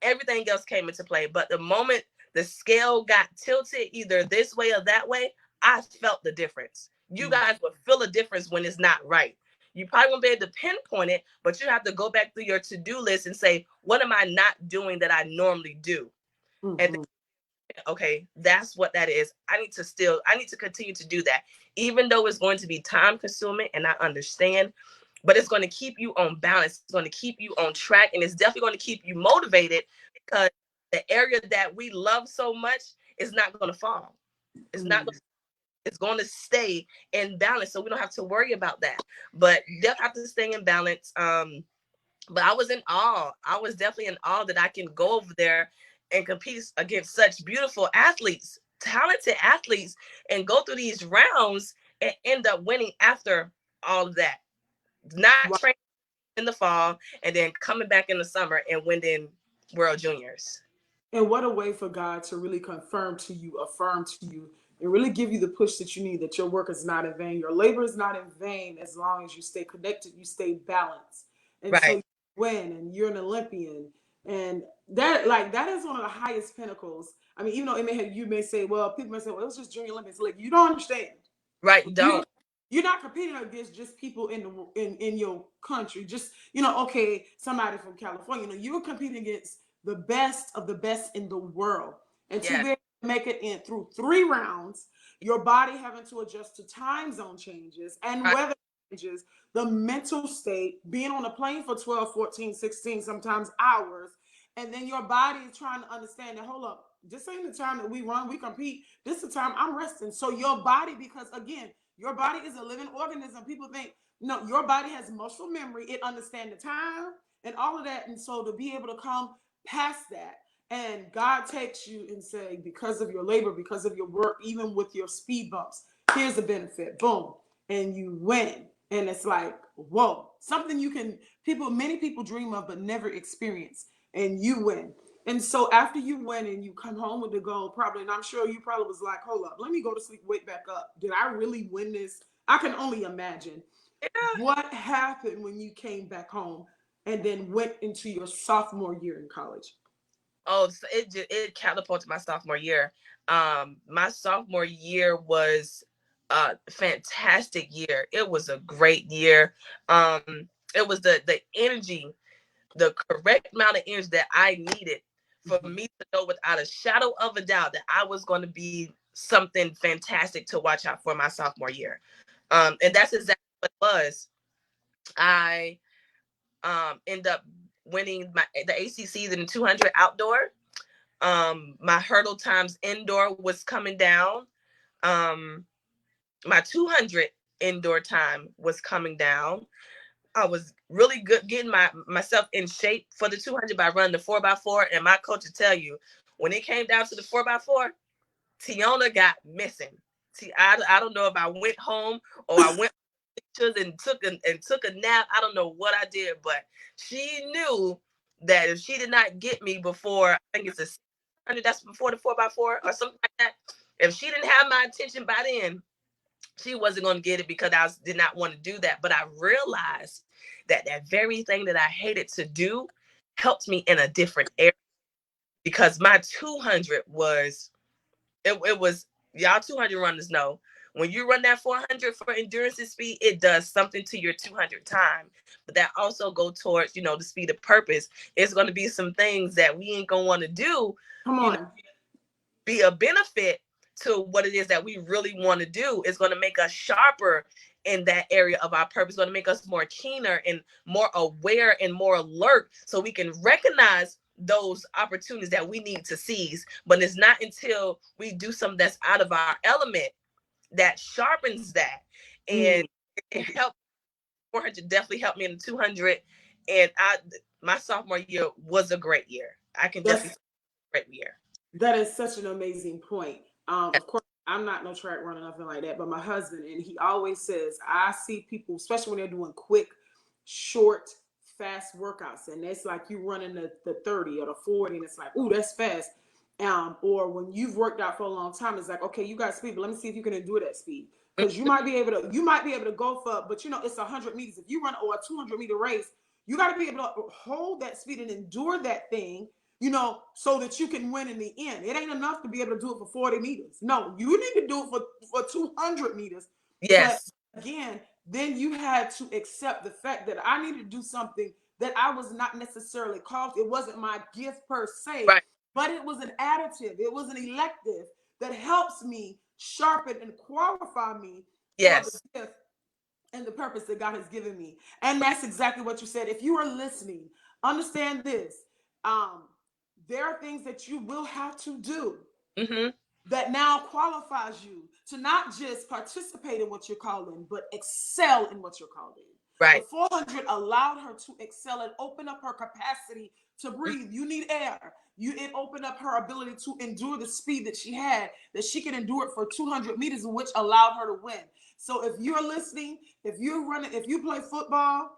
everything else came into play. But the moment the scale got tilted either this way or that way, I felt the difference. You Mm-hmm. guys will feel a difference when it's not right. You probably won't be able to pinpoint it, but you have to go back through your to-do list and say, what am I not doing that I normally do? And Mm-hmm. then, okay, that's what that is. I need to continue to do that, even though it's going to be time consuming, and I understand, but it's going to keep you on balance. It's going to keep you on track, and it's definitely going to keep you motivated because the area that we love so much is not going to fall. It's not. It's going to stay in balance, so we don't have to worry about that. But definitely have to stay in balance. But I was in awe. I was definitely in awe that I can go over there and compete against such beautiful athletes, talented athletes, and go through these rounds and end up winning after all of that. Not Wow. training in the fall and then coming back in the summer and winning World Juniors. And what a way for God to really confirm to you, affirm to you, and really give you the push that you need, that your work is not in vain. Your labor is not in vain as long as you stay connected, you stay balanced. And so Right, you win and you're an Olympian. And that is one of the highest pinnacles. I mean, even though you may say, well, people may say, well, it was just Junior Olympics. Like, you don't understand. right. You You don't. you're not competing against just people in your country. Just okay, somebody from California. You're competing against the best of the best in the world, and to Yeah, be able to make it in through 3 rounds, your body having to adjust to time zone changes and right, weather changes, the mental state, being on a plane for 12, 14, 16, sometimes hours, and then your body is trying to understand that, hold up, this ain't the time that we run, we compete. This is the time I'm resting. So your body, because again, your body is a living organism. People think, no, your body has muscle memory. It understands the time and all of that. And so to be able to come past that And God takes you and say, because of your labor, because of your work, even with your speed bumps, here's the benefit. Boom. And you win. And it's like, whoa, something many people dream of but never experience. And you win. And so after you win and you come home with the goal, probably, and I'm sure you probably was like, hold up, let me go to sleep, wake back up. Did I really win this? I can only imagine. Yeah. What happened when you came back home and then went into your sophomore year in college? Oh, so it catapulted my sophomore year. My sophomore year was a fantastic year. It was a great year. It was the energy, the correct amount of energy that I needed for Mm-hmm. me to know without a shadow of a doubt that I was going to be something fantastic to watch out for my sophomore year. And that's exactly what it was. I end up winning the ACC in the 200 outdoor. My hurdle times indoor was coming down. Um, my 200 indoor time was coming down. I was really good getting myself in shape for the 200 by running the 4x4. And my coach would tell you, when it came down to the 4x4, Teona got missing. See, I don't know if I went home or I went and took a nap. I don't know what I did, but she knew that if she did not get me before, I think it's a 600, that's before the 4x4 or something like that. If she didn't have my attention by then, she wasn't going to get it because I did not want to do that. But I realized that that very thing that I hated to do helped me in a different area, because my 200 was, it was, y'all 200 runners know, when you run that 400 for endurance and speed, it does something to your 200 time. But that also go towards, the speed of purpose. It's going to be some things that we ain't going to want to do, Come you know, on. be a benefit to what it is that we really want to do. It's going to make us sharper in that area of our purpose. It's going to make us more keener and more aware and more alert, so we can recognize those opportunities that we need to seize. But it's not until we do something that's out of our element that sharpens that. And Mm, it helped. 400 definitely helped me in the 200. And my sophomore year was a great year. I can definitely that's say a great year. that is such an amazing point. Of course, I'm not no track runner, nothing like that. But my husband, and he always says, I see people, especially when they're doing quick, short, fast workouts, and it's like you running the 30 or the 40, and it's like, ooh, that's fast. Or when you've worked out for a long time, it's like, okay, you got speed, but let me see if you can endure that speed. Because you might be able to go for, but it's 100 meters. If you run or a 200-meter race, you got to be able to hold that speed and endure that thing, so that you can win in the end. It ain't enough to be able to do it for 40 meters. No, you need to do it for 200 meters. But Yes. again, then you had to accept the fact that I needed to do something that I was not necessarily called. It wasn't my gift per se, Right. but it was an additive. It was an elective that helps me sharpen and qualify me for the Yes. gift and the purpose that God has given me. And that's exactly what you said. If you are listening, understand this. Um, there are things that you will have to do Mm-hmm. that now qualifies you to not just participate in what you're called in, but excel in what you're called in. The Right. 400 allowed her to excel and open up her capacity to breathe. You need air. It opened up her ability to endure the speed that she had, that she could endure it for 200 meters, which allowed her to win. So if you're listening, if you're running, if you play football,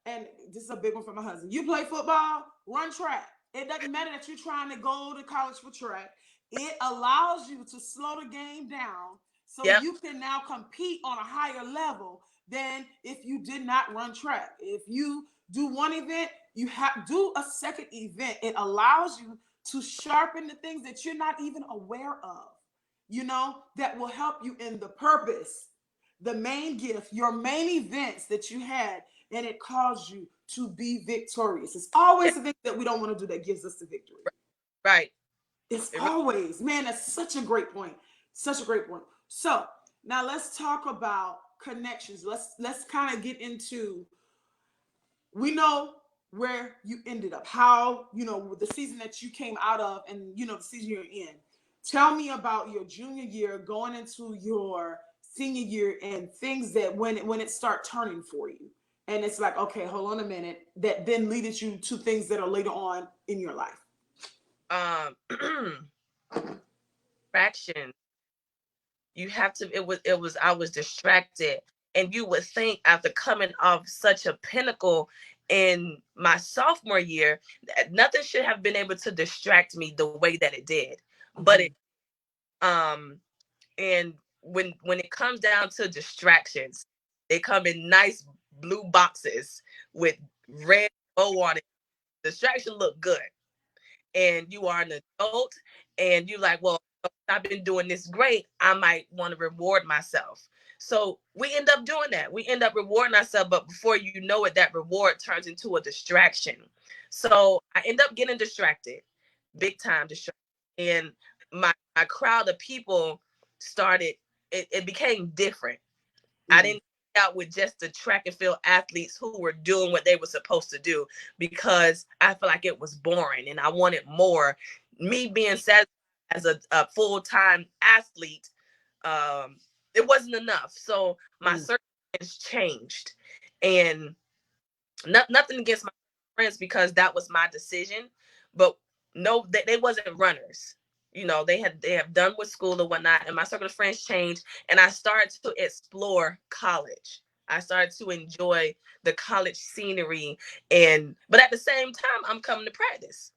and this is a big one for my husband, you play football, run track. It doesn't matter that you're trying to go to college for track. It allows you to slow the game down so Yep. you can now compete on a higher level than if you did not run track. If you do one event, you have do a second event. It allows you to sharpen the things that you're not even aware of, that will help you in the purpose, the main gift, your main events that you had, and it caused you to be victorious. It's Yeah. always the thing that we don't want to do that gives us the victory. Right. It's It really, always, man, that's such a great point. Such a great point. So now let's talk about connections. Let's kind of get into, we know where you ended up, how, the season that you came out of, and the season you're in. Tell me about your junior year going into your senior year and things that when it start turning for you. And it's like, okay, hold on a minute, that then leaded you to things that are later on in your life. Distraction. You have to, it was I was distracted. And you would think after coming off such a pinnacle in my sophomore year that nothing should have been able to distract me the way that it did. But Mm-hmm. it um and when it comes down to distractions, they come in nice blue boxes with red bow on it. Distraction look good, and you are an adult, and you're like, well, I've been doing this great, I might want to reward myself. So we end up doing that. We end up rewarding ourselves, but before you know it, that reward turns into a distraction. So I end up getting distracted, big time distracted. And my crowd of people started, it became different. I Mm. didn't hang out with just the track and field athletes who were doing what they were supposed to do, because I felt like it was boring and I wanted more. Me being satisfied as a full-time athlete, um, it wasn't enough. So my Mm. circumstances changed. And nothing against my friends, because that was my decision. But no, they wasn't runners. They have done with school or whatnot, and my circle of friends changed, and I started to explore college. I started to enjoy the college scenery, but at the same time, I'm coming to practice.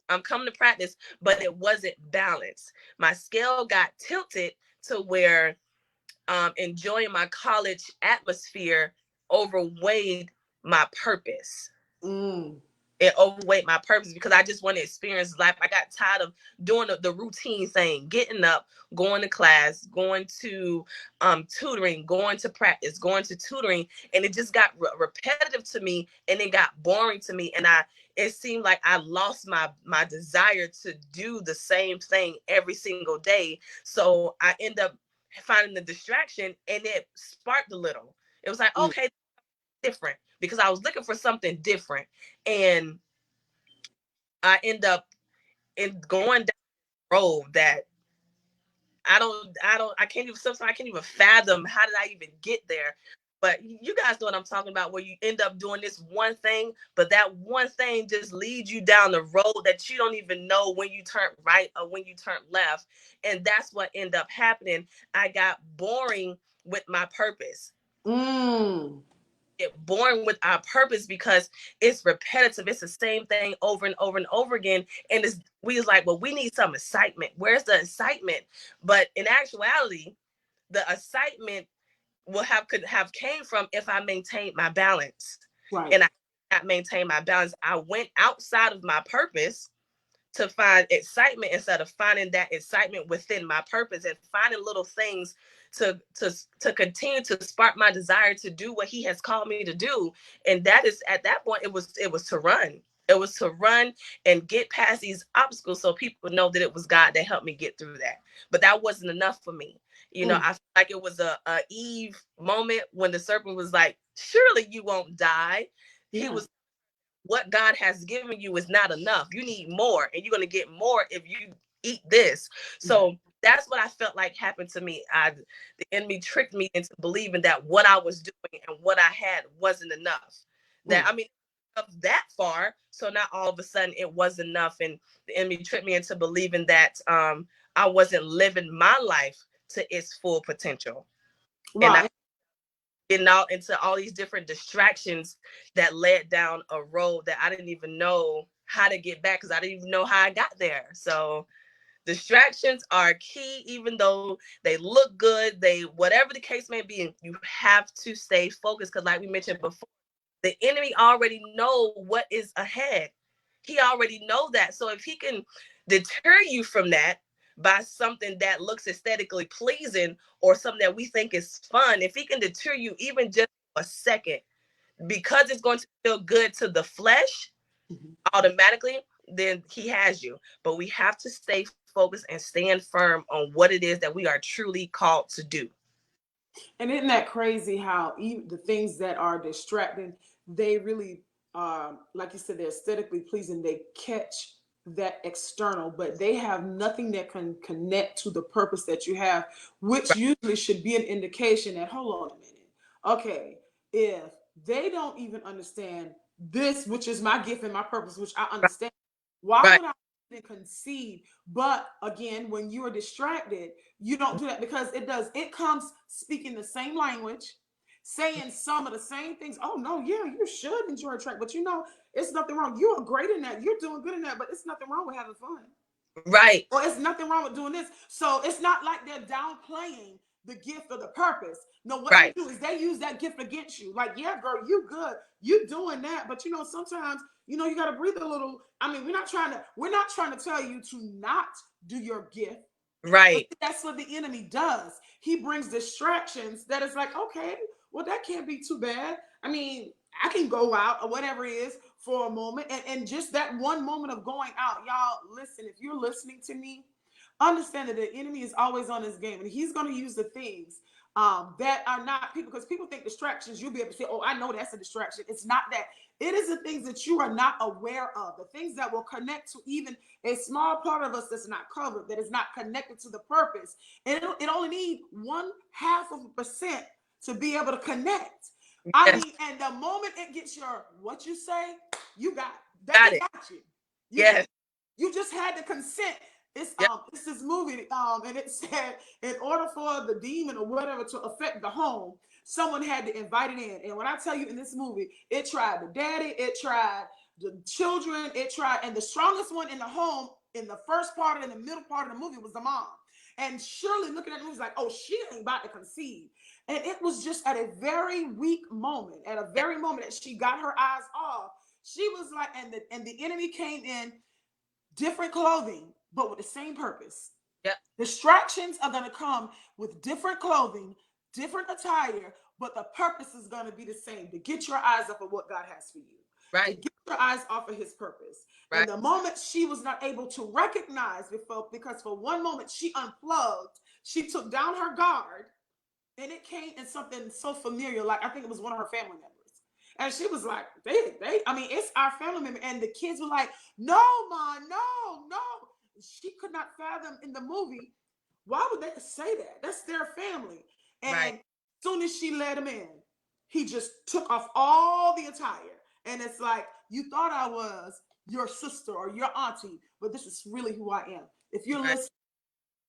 I'm coming to practice, but it wasn't balanced. My scale got tilted to where enjoying my college atmosphere overweighed my purpose. Mm. It overweight my purpose because I just want to experience life. I got tired of doing the routine thing, getting up, going to class, going to tutoring, going to practice, going to tutoring, and it just got repetitive to me, and it got boring to me, and it seemed like I lost my desire to do the same thing every single day. So I end up finding the distraction, and it sparked a little. It was like, Mm. okay, different, because I was looking for something different. And I end up in going down the road that I can't even, sometimes I can't even fathom how did I even get there. But you guys know what I'm talking about, where you end up doing this one thing, but that one thing just leads you down the road that you don't even know when you turn right or when you turn left. And that's what ended up happening. I got boring with my purpose. Mm. Get boring with our purpose because it's repetitive. It's the same thing over and over and over again. And we was like, well, we need some excitement. Where's the excitement? But in actuality, the excitement could have came from if I maintained my balance. Right. And I did not maintain my balance. I went outside of my purpose to find excitement instead of finding that excitement within my purpose, and finding little things to continue to spark my desire to do what he has called me to do. And that is, at that point, it was to run. It was to run and get past these obstacles so people know that it was God that helped me get through that. But that wasn't enough for me. Mm. I feel like it was a Eve moment when the serpent was like, surely you won't die. He Yeah. was, what God has given you is not enough. You need more, and you're going to get more if you eat this. Mm. So that's what I felt like happened to me. The enemy tricked me into believing that what I was doing and what I had wasn't enough. That, Mm. I mean, of that far. So now all of a sudden it was enough, and the enemy tricked me into believing that I wasn't living my life to its full potential, and I Right. getting out into all these different distractions that led down a road that I didn't even know how to get back, because I didn't even know how I got there. So distractions are key, even though they look good, they, whatever the case may be, you have to stay focused, because like we mentioned before, the enemy already know what is ahead. He already know that. So if he can deter you from that by something that looks aesthetically pleasing, or something that we think is fun, if he can deter you even just a second, because it's going to feel good to the flesh Mhm. automatically, then he has you. But we have to stay focused and stand firm on what it is that we are truly called to do. And isn't that crazy how even the things that are distracting, they really, like you said, they're aesthetically pleasing. They catch that external, but they have nothing that can connect to the purpose that you have, which Right, usually should be an indication that, hold on a minute. Okay, if they don't even understand this, which is my gift and my purpose, which I right, understand, why right. would I? and concede. But again, when you are distracted, you don't do that because it comes speaking the same language, saying some of the same things. Oh no, yeah, you should enjoy track, but it's nothing wrong. You are great in that. You're doing good in that, but it's nothing wrong with having fun. Right. Or it's nothing wrong with doing this. So it's not like they're downplaying the gift or the purpose. No, what they Right. do is they use that gift against you. Like, yeah, girl, you good. You doing that. But sometimes, you gotta breathe a little. I mean, we're not trying to tell you to not do your gift. But Right. that's what the enemy does. He brings distractions that is like, okay, well, that can't be too bad. I mean, I can go out or whatever it is for a moment. And just that one moment of going out, y'all, listen, if you're listening to me, understand that the enemy is always on his game and he's going to use the things that are not people, because people think distractions, you'll be able to say, oh, I know that's a distraction. It's not that. It is the things that you are not aware of, the things that will connect to even a small part of us that's not covered, that is not connected to the purpose. And it only needs 0.5% to be able to connect. I Yes. mean, and the moment it gets your what you say, you got that. Got It it. got you. You got. Yes. You just had to consent. Yep. It's this movie, and it said in order for the demon or whatever to affect the home, someone had to invite it in. And when I tell you in this movie, it tried the daddy, it tried the children, it tried, and the strongest one in the home in the first part and in the middle part of the movie was the mom. And Shirley looking at me was like, oh, she ain't about to conceive. And it was just at a very weak moment, at a very moment that she got her eyes off. She was like, and the enemy came in different clothing, but with the same purpose. Yep. Distractions are going to come with different clothing, different attire, but the purpose is going to be the same, to get your eyes off of what God has for you, to Right. get your eyes off of his purpose. And Right. the moment she was not able to recognize before, because for one moment she unplugged, she took down her guard, and it came in something so familiar, like I think it was one of her family members. And she was like, I mean, it's our family member. And the kids were like, no, ma, no, no. She could not fathom in the movie, why would they say that? That's their family. Right. And as soon as she let him in, he just took off all the attire. And it's like, you thought I was your sister or your auntie, but this is really who I am. If you're Right. listening,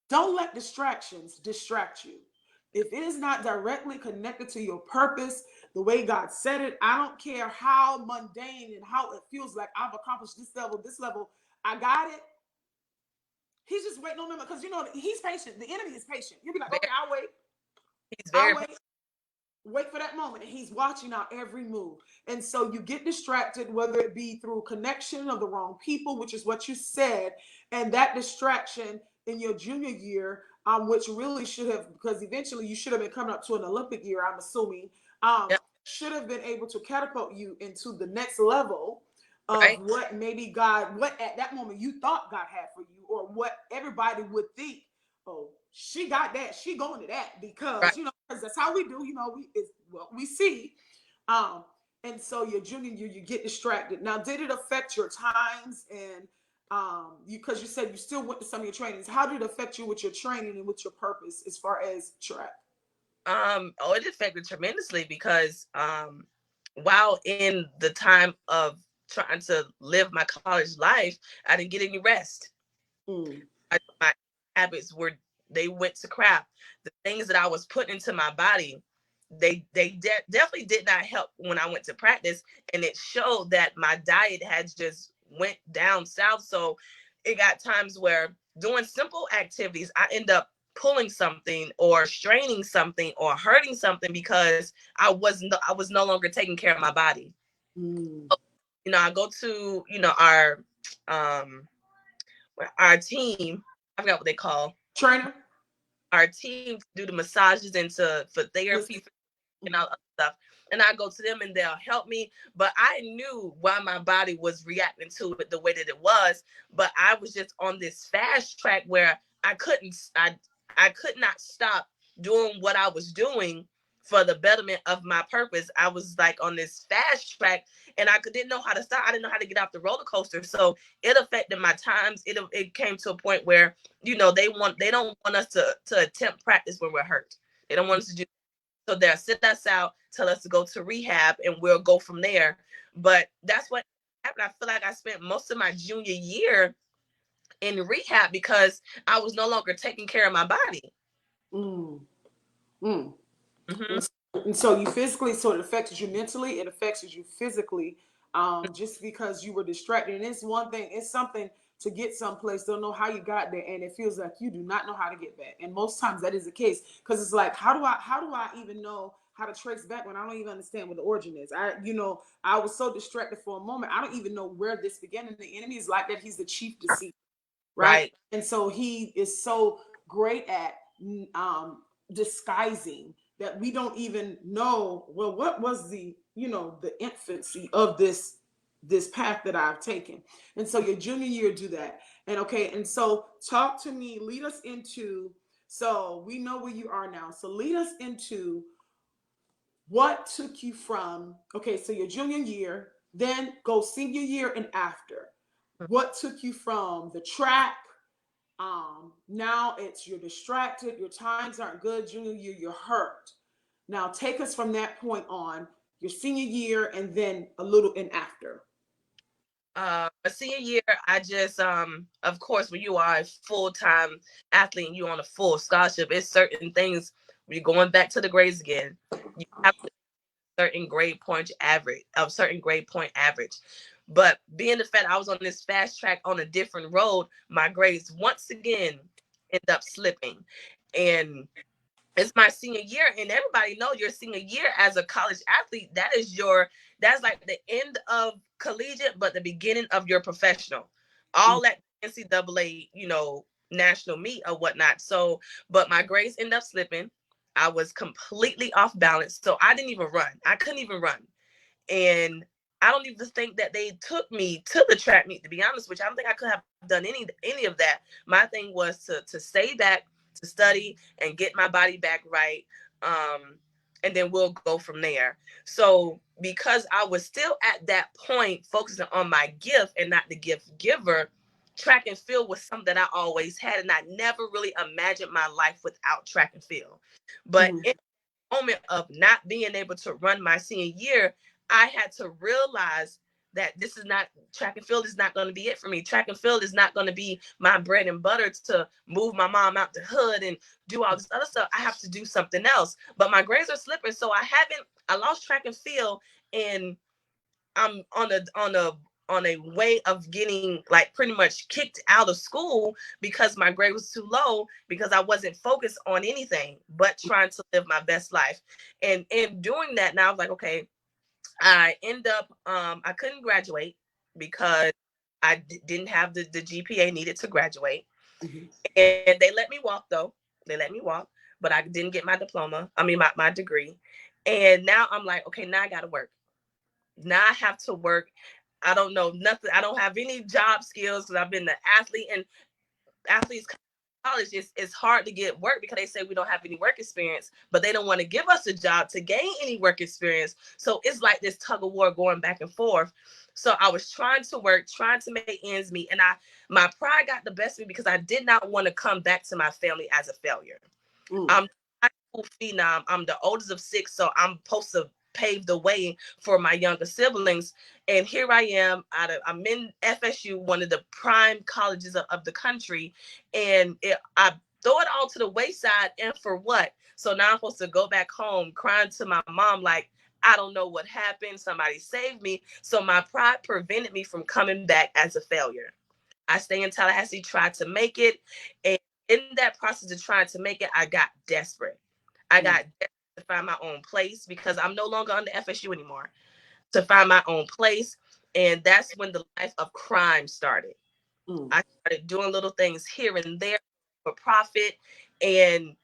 don't let distractions distract you. If it is not directly connected to your purpose, the way God said it, I don't care how mundane and how it feels like I've accomplished this level, I got it. He's just waiting on them because he's patient. The enemy is patient. You'll be like, okay, Very, I'll wait. he's I'll very wait. Wait for that moment. And he's watching out every move. And so you get distracted, whether it be through connection of the wrong people, which is what you said, and that distraction in your junior year, which really should have, because eventually you should have been coming up to an Olympic year, I'm assuming, yep. should have been able to catapult you into the next level of Right. what maybe what at that moment you thought God had for you, or what everybody would think, oh, she got that, she going to that, Right. because that's how we do, it's what we see. um and so your junior year you get distracted. Now, did it affect your times and you, because you said you still went to some of your trainings, how did it affect you with your training and with your purpose as far as track? Oh, it affected tremendously because while in the time of trying to live my college life, I didn't get any rest. Mm. My habits they went to crap. The things that I was putting into my body, definitely did not help when I went to practice, and it showed that my diet had just went down south. So it got times where doing simple activities, I end up pulling something or straining something or hurting something because I was no longer taking care of my body. Mm. I go to um our team, I forgot what they call Trainer. our team, do the massages for Yes. therapy and all other stuff. And I go to them and they'll help me. But I knew why my body was reacting to it the way that it was. But I was just on this fast track where I could not stop doing what I was doing for the betterment of my purpose. I was like on this fast track and didn't know how to stop. I didn't know how to get off the roller coaster. So it affected my times. It came to a point where, they don't want us to attempt practice when we're hurt. They don't want us to do. So they'll sit us out, tell us to go to rehab, and we'll go from there. But that's what happened. I feel like I spent most of my junior year in rehab because I was no longer taking care of my body. Mm. Mm. Hmm. And, and so you physically, so it affected you mentally, it affects you physically, just because you were distracted. And it's one thing, it's something to get someplace, don't know how you got there, and it feels like you do not know how to get back. And most times that is the case, because it's like, how do I even know how to trace back when I don't even understand what the origin is? I was so distracted for a moment, I don't even know where this began. And the enemy is like that. He's the chief deceiver, right? Right. And so he is so great at disguising that we don't even know, well, what was the infancy of this path that I've taken. And so your junior year, do that. And okay, and so talk to me, lead us into, so we know where you are now, so lead us into what took you from, okay, so your junior year, then go senior year and after. What took you from the track, now it's you're distracted, your times aren't good, junior year you're hurt. Now take us from that point on, your senior year, and then a little in after. A senior year, I just, of course, when you are a full time athlete and you're on a full scholarship, it's certain things. We're going back to the grades again. You have certain grade point average. But being the fact I was on this fast track on a different road, my grades once again end up slipping. And it's my senior year, and everybody know your senior year as a college athlete, that's like the end of collegiate but the beginning of your professional, all at NCAA, national meet or whatnot. So but my grades end up slipping. I was completely off balance, so I didn't even run. I couldn't even run. And I don't even think that they took me to the track meet, to be honest with you. I don't think I could have done any of that. My thing was to stay back, to study and get my body back right. And then we'll go from there. So because I was still at that point focusing on my gift and not the gift giver, track and field was something that I always had, and I never really imagined my life without track and field. But Mm-hmm. in moment of not being able to run my senior year, I had to realize that this is not, track and field is not going to be it for me. Track and field is not going to be my bread and butter to move my mom out the hood and do all this other stuff. I have to do something else. But my grades are slipping, so I lost track and field, and I'm on a way of getting like pretty much kicked out of school because my grade was too low, because I wasn't focused on anything but trying to live my best life. And in doing that, now I was like, okay, I end up I couldn't graduate because didn't have the GPA needed to graduate. Mm-hmm. And they let me walk though. They let me walk, but I didn't get my diploma. I mean my degree. And now I'm like, okay, now I gotta work. Now I have to work. I don't know nothing. I don't have any job skills because I've been an athlete, and athletes college, it's hard to get work because they say we don't have any work experience, but they don't want to give us a job to gain any work experience. So it's like this tug of war going back and forth. So I was trying to work, trying to make ends meet, and my pride got the best of me because I did not want to come back to my family as a failure. Mm. I'm the high school phenom. I'm the oldest of six, so I'm supposed to pave the way for my younger siblings. And here I am. I'm in FSU, one of the prime colleges of the country, and I throw it all to the wayside. And for what? So now I'm supposed to go back home crying to my mom like, I don't know what happened. Somebody saved me. So my pride prevented me from coming back as a failure. I stay in Tallahassee, tried to make it. And in that process of trying to make it, I got desperate. I Mm. got desperate to find my own place because I'm no longer under FSU anymore, to find my own place. And that's when the life of crime started. Mm. I started doing little things here and there for profit. And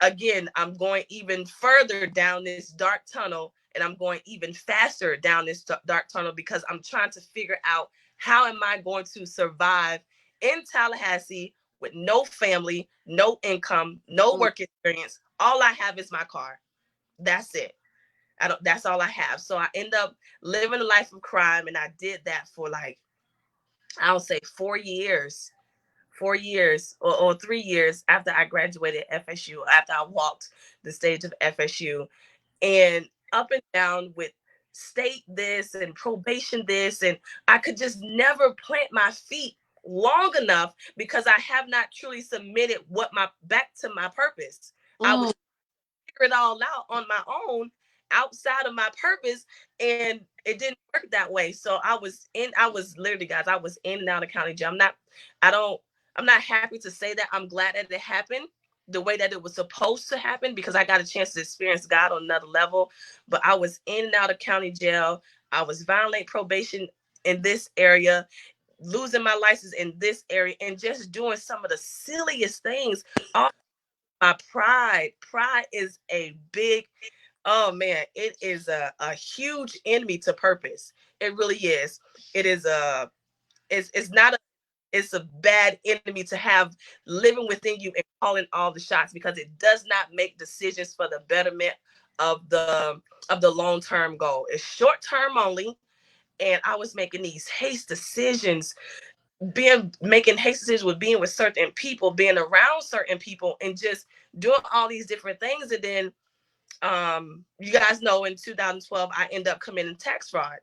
again, I'm going even further down this dark tunnel, and I'm going even faster down this dark tunnel because I'm trying to figure out how am I going to survive in Tallahassee with no family, no income, no Mm. work experience. All I have is my car. That's it. That's all I have. So I end up living a life of crime, and I did that for like, I'll say 4 years, 4 years or 3 years after I graduated FSU, after I walked the stage of FSU, and up and down with state this and probation this. And I could just never plant my feet long enough because I have not truly submitted back to my purpose. I was Mm. figure it all out on my own outside of my purpose, and it didn't work that way. So I was literally, guys, I was in and out of county jail. I don't I'm not happy to say that. I'm glad that it happened the way that it was supposed to happen because I got a chance to experience God on another level. But I was in and out of county jail. I was violating probation in this area, losing my license in this area, and just doing some of the silliest things. All my pride. Pride is a big, oh man, it is a huge enemy to purpose. It really is. It is it's not a it's a bad enemy to have living within you and calling all the shots because it does not make decisions for the betterment of the long-term goal. It's short-term only. And I was making these haste decisions, making haste decisions with being with certain people, being around certain people, and just doing all these different things. And then you guys know in 2012 I ended up committing tax fraud.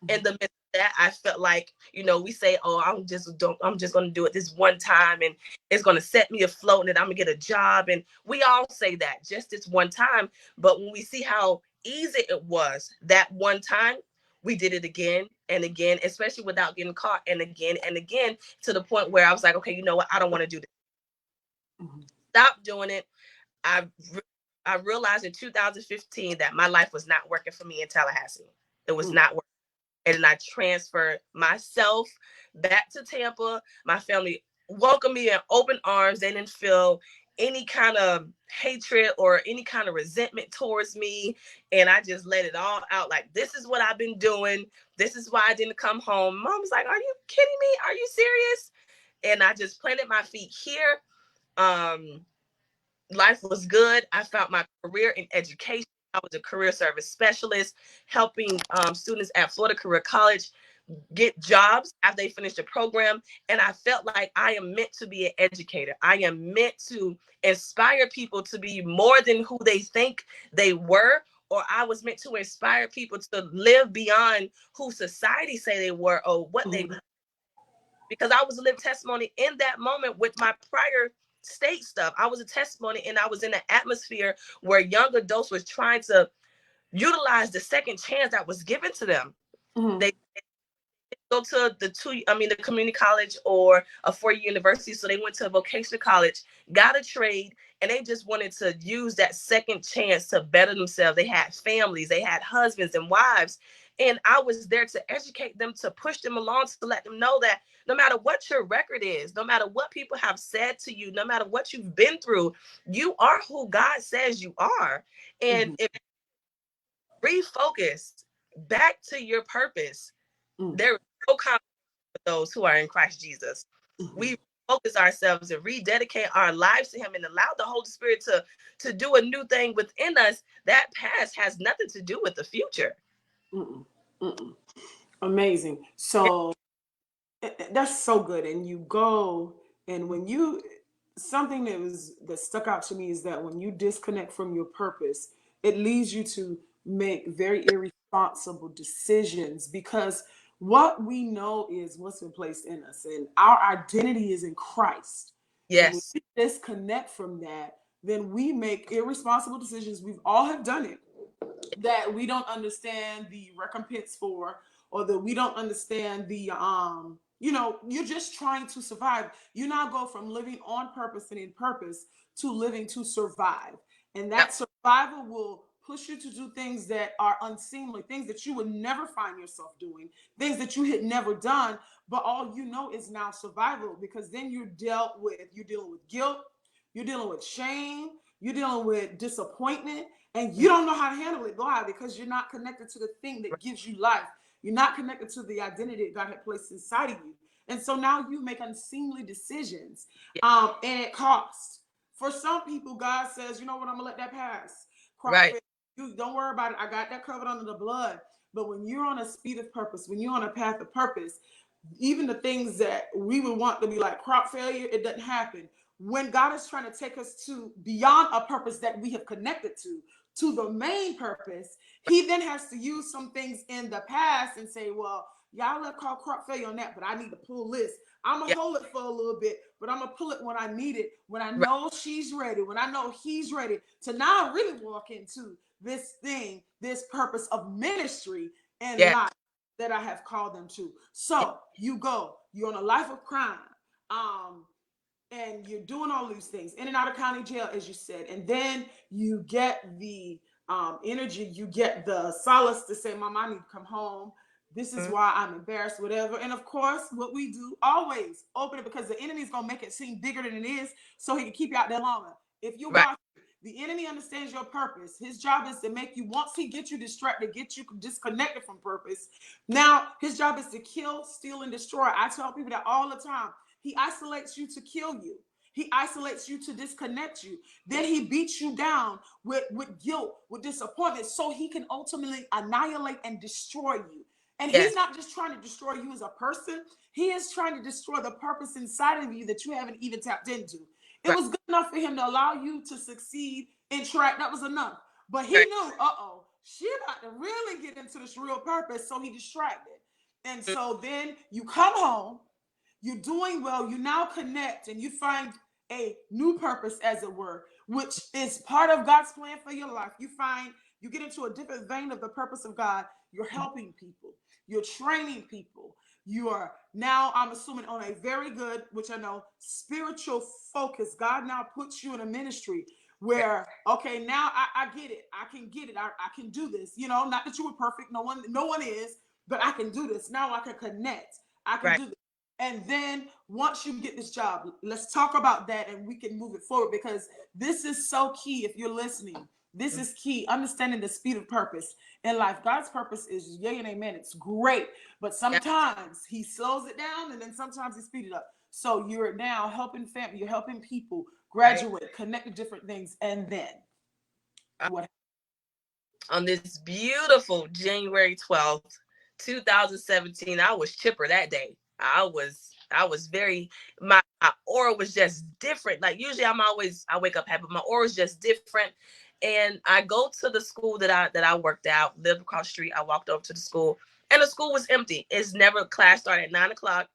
In the midst of that, I felt like, we say, oh, I'm just gonna do it this one time and it's gonna set me afloat and I'm gonna get a job. And we all say that just this one time. But when we see how easy it was that one time, we did it again and again, especially without getting caught, and again, to the point where I was like, okay, you know what? I don't want to do this. Mhm. Stop doing it. I I realized in 2015 that my life was not working for me in Tallahassee. It was not working. And then I transferred myself back to Tampa. My family welcomed me in open arms. They didn't feel any kind of hatred or any kind of resentment towards me. And I just let it all out. Like, this is what I've been doing. This is why I didn't come home. Mom was like, are you kidding me? Are you serious? And I just planted my feet here. Um, Life was good. I found my career in education. I was a career service specialist, helping students at Florida Career College get jobs after they finish the program. And I felt like I am meant to be an educator. I am meant to inspire people to be more than who they think they were, or I was meant to inspire people to live beyond who society say they were or what they, Mhm. because I was a living testimony in that moment with my prior state stuff. I was a testimony, and I was in an atmosphere where young adults was trying to utilize the second chance that was given to them. Mhm. They go to the community college or a 4-year university. So they went to a vocational college, got a trade, and they just wanted to use that second chance to better themselves. They had families, they had husbands and wives. And I was there to educate them, to push them along, to let them know that no matter what your record is, no matter what people have said to you, no matter what you've been through, you are who God says you are. And Mhm. if refocus back to your purpose, Mhm. there is no those who are in Christ Jesus. Mhm. We focus ourselves and rededicate our lives to Him and allow the Holy Spirit to do a new thing within us. That past has nothing to do with the future. Mm-mm. Mm-mm. Amazing. So that's so good. And you go, and when you, something that stuck out to me is that when you disconnect from your purpose, it leads you to make very irresponsible decisions because what we know is what's been placed in us, and our identity is in Christ. And when Yes. we disconnect from that, then we make irresponsible decisions. We've all have done it, that we don't understand the recompense for, or that we don't understand the you're just trying to survive. You now go from living on purpose and in purpose to living to survive, and Yep. that survival will push you to do things that are unseemly, things that you would never find yourself doing, things that you had never done, but all you know is now survival, because then you're dealing with guilt, you're dealing with shame, you're dealing with disappointment, and you don't know how to handle it. Why? Because you're not connected to the thing that gives you life. You're not connected to the identity that God had placed inside of you. And so now you make unseemly decisions, Yeah. and it costs. For some people, God says, you know what, I'm going to let that pass. Crop Right. failure, you don't worry about it. I got that covered under the blood. But when you're on a speed of purpose, when you're on a path of purpose, even the things that we would want to be like crop failure, it doesn't happen. When God is trying to take us to beyond a purpose that we have connected to the main purpose, He then has to use some things in the past and say, well, Y'all let call crop failure on that, but I need to pull this. I'm gonna Yeah. hold it for a little bit, but I'm gonna pull it when I need it, when I Right. know she's ready, when I know he's ready to now really walk into this thing, this purpose of ministry and Yeah. life that I have called them to. Yeah. So you go, you're on a life of crime. Um, and you're doing all these things in and out of county jail, as you said, and then you get the energy, you get the solace to say, Mom, I need to come home. This is Mhm. why I'm embarrassed, whatever. And of course, what we do always open it, because the enemy's gonna make it seem bigger than it is, so he can keep you out there longer. If you Right. watch, the enemy understands your purpose. His job is to make you, once he gets you distracted, get you disconnected from purpose. Now his job is to kill, steal, and destroy. I tell people that all the time. He isolates you to kill you. He isolates you to disconnect you. Then he beats you down with guilt, with disappointment, so he can ultimately annihilate and destroy you. And he's Yes. not just trying to destroy you as a person, he is trying to destroy the purpose inside of you that you haven't even tapped into. It Right. was good enough for him to allow you to succeed in track. That was enough. But he Right. knew, she about to really get into this real purpose, so he distracted. And Mhm. so then you come home, you're doing well, you now connect and you find a new purpose, as it were, which is part of God's plan for your life. You find you get into a different vein of the purpose of God. You're helping people, you're training people, you are now, I'm assuming, on a very good, which I know, spiritual focus. God now puts you in a ministry Yeah. where, okay, now I get it, I can get it, I can do this, not that you were perfect, no one is, but I can do this now. I can connect, I can Right. do this. And then once you get this job, let's talk about that and we can move it forward, because this is so key. If you're listening, this Mhm. is key. Understanding the speed of purpose in life. God's purpose is yay and amen. It's great, but Yeah. sometimes he slows it down and then sometimes he speeds it up. So you're now helping family, you're helping people Right. graduate, connect to different things. And then what? On this beautiful January 12th, 2017, I was chipper that day. I was very, my aura was just different. Like usually I wake up happy, but my aura is just different. And I go to the school that I worked out, lived across the street. I walked over to the school and the school was empty. It's never, class started at 9 o'clock.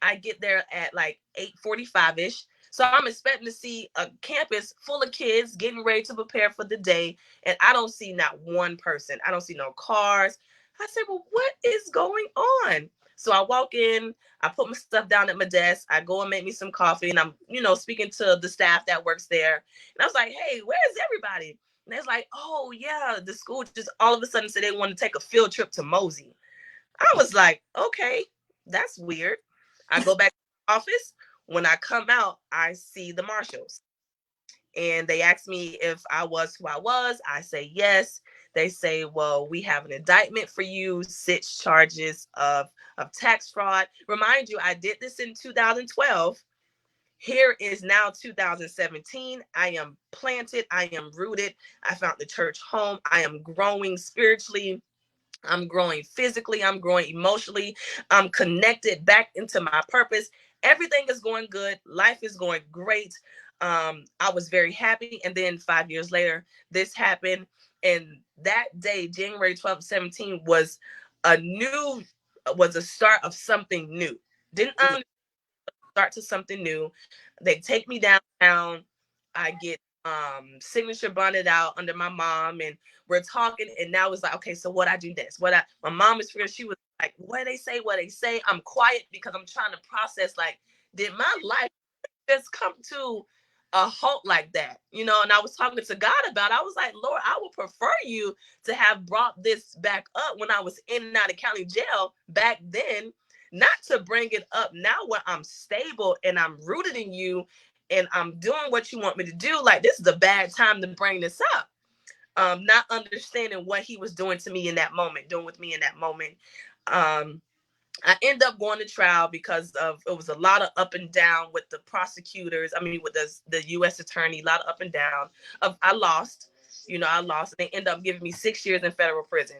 I get there at like 8:45 ish. So I'm expecting to see a campus full of kids getting ready to prepare for the day. And I don't see not one person. I don't see no cars. I said, well, what is going on? So I walk in, I put my stuff down at my desk. I go and make me some coffee. And I'm, speaking to the staff that works there. And I was like, hey, where's everybody? And it's like, oh, yeah, the school just all of a sudden said they want to take a field trip to Mosey. I was like, okay, that's weird. I go back to the office. When I come out, I see the marshals. And they asked me if I was who I was. I say yes. They say, well, we have an indictment for you, 6 charges of tax fraud. Remind you, I did this in 2012. Here is now 2017. I am planted. I am rooted. I found the church home. I am growing spiritually. I'm growing physically. I'm growing emotionally. I'm connected back into my purpose. Everything is going good. Life is going great. I was very happy. And then 5 years later, this happened. And that day, January 12th, 2017, was a start of something new. Didn't start to something new. They take me downtown. I get signature bonded out under my mom, and we're talking. And now it's like, okay, so what I do next? My mom is figuring, she was like, what they say, what they say. I'm quiet because I'm trying to process, like, did my life just come to a halt like that? And I was talking to God about it. I was like, Lord, I would prefer you to have brought this back up when I was in and out of county jail back then, not to bring it up now when I'm stable and I'm rooted in you and I'm doing what you want me to do. Like, this is a bad time to bring this up. Not understanding what he was doing to me in that moment, doing with me in that moment. I end up going to trial because it was a lot of up and down with the prosecutors. I mean, with the U.S. attorney, a lot of up and down. I lost, and they end up giving me 6 years in federal prison.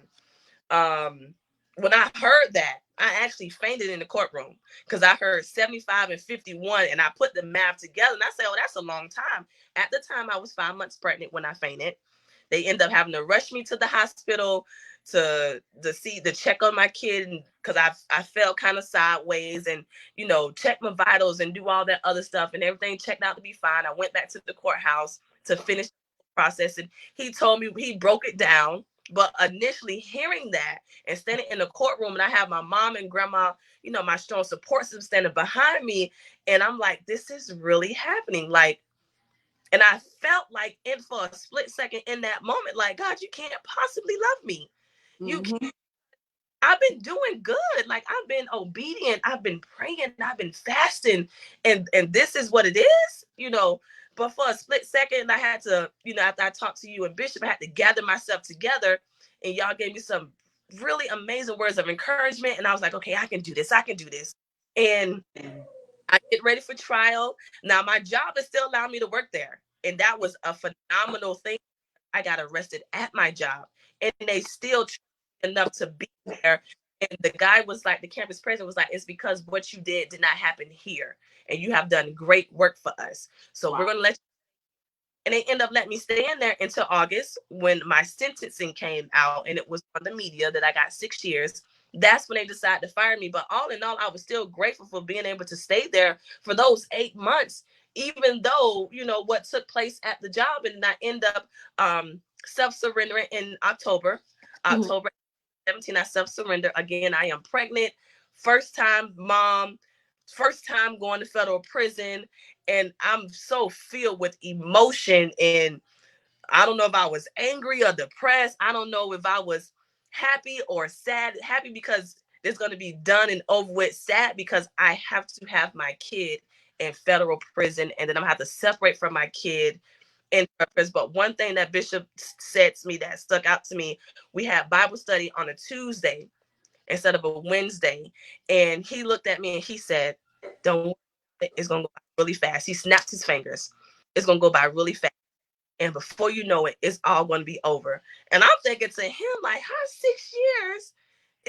When I heard that, I actually fainted in the courtroom because I heard 75 and 51, and I put the math together, and I said, oh, that's a long time. At the time, I was 5 months pregnant when I fainted. They end up having to rush me to the hospital. to check on my kid, because I felt kind of sideways, and check my vitals and do all that other stuff, and everything checked out to be fine. I went back to the courthouse to finish the process, and he told me, he broke it down. But initially hearing that and standing in the courtroom, and I have my mom and grandma, my strong support system standing behind me, and I'm like, this is really happening. Like, and I felt like, in for a split second in that moment, like, God, you can't possibly love me. You Mm-hmm. can't. I've been doing good. Like, I've been obedient. I've been praying. I've been fasting. And this is what it is. But for a split second, I had to, after I talked to you and Bishop, I had to gather myself together. And y'all gave me some really amazing words of encouragement. And I was like, okay, I can do this. I can do this. And I get ready for trial. Now, my job is still allowing me to work there. And that was a phenomenal thing. I got arrested at my job, and they still enough to be there. And the guy was like, the campus president was like, it's because what you did not happen here. And you have done great work for us. So we're Wow. going to let you. And they end up letting me stay in there until August, when my sentencing came out, and it was on the media that I got 6 years. That's when they decided to fire me. But all in all, I was still grateful for being able to stay there for those 8 months, even though, what took place at the job. And I end up self-surrendering in October. Mm-hmm. October 17, I self-surrender. Again, I am pregnant. First time mom. First time going to federal prison. And I'm so filled with emotion, and I don't know if I was angry or depressed. I don't know if I was happy or sad. Happy because it's going to be done and over with. Sad because I have to have my kid in federal prison, and then I'm going to have to separate from my kid in purpose. But one thing that Bishop said to me that stuck out to me, we had Bible study on a Tuesday instead of a Wednesday. And he looked at me and he said, don't worry, it's going to go by really fast. He snapped his fingers. It's going to go by really fast. And before you know it, it's all going to be over. And I'm thinking to him, like, how 6 years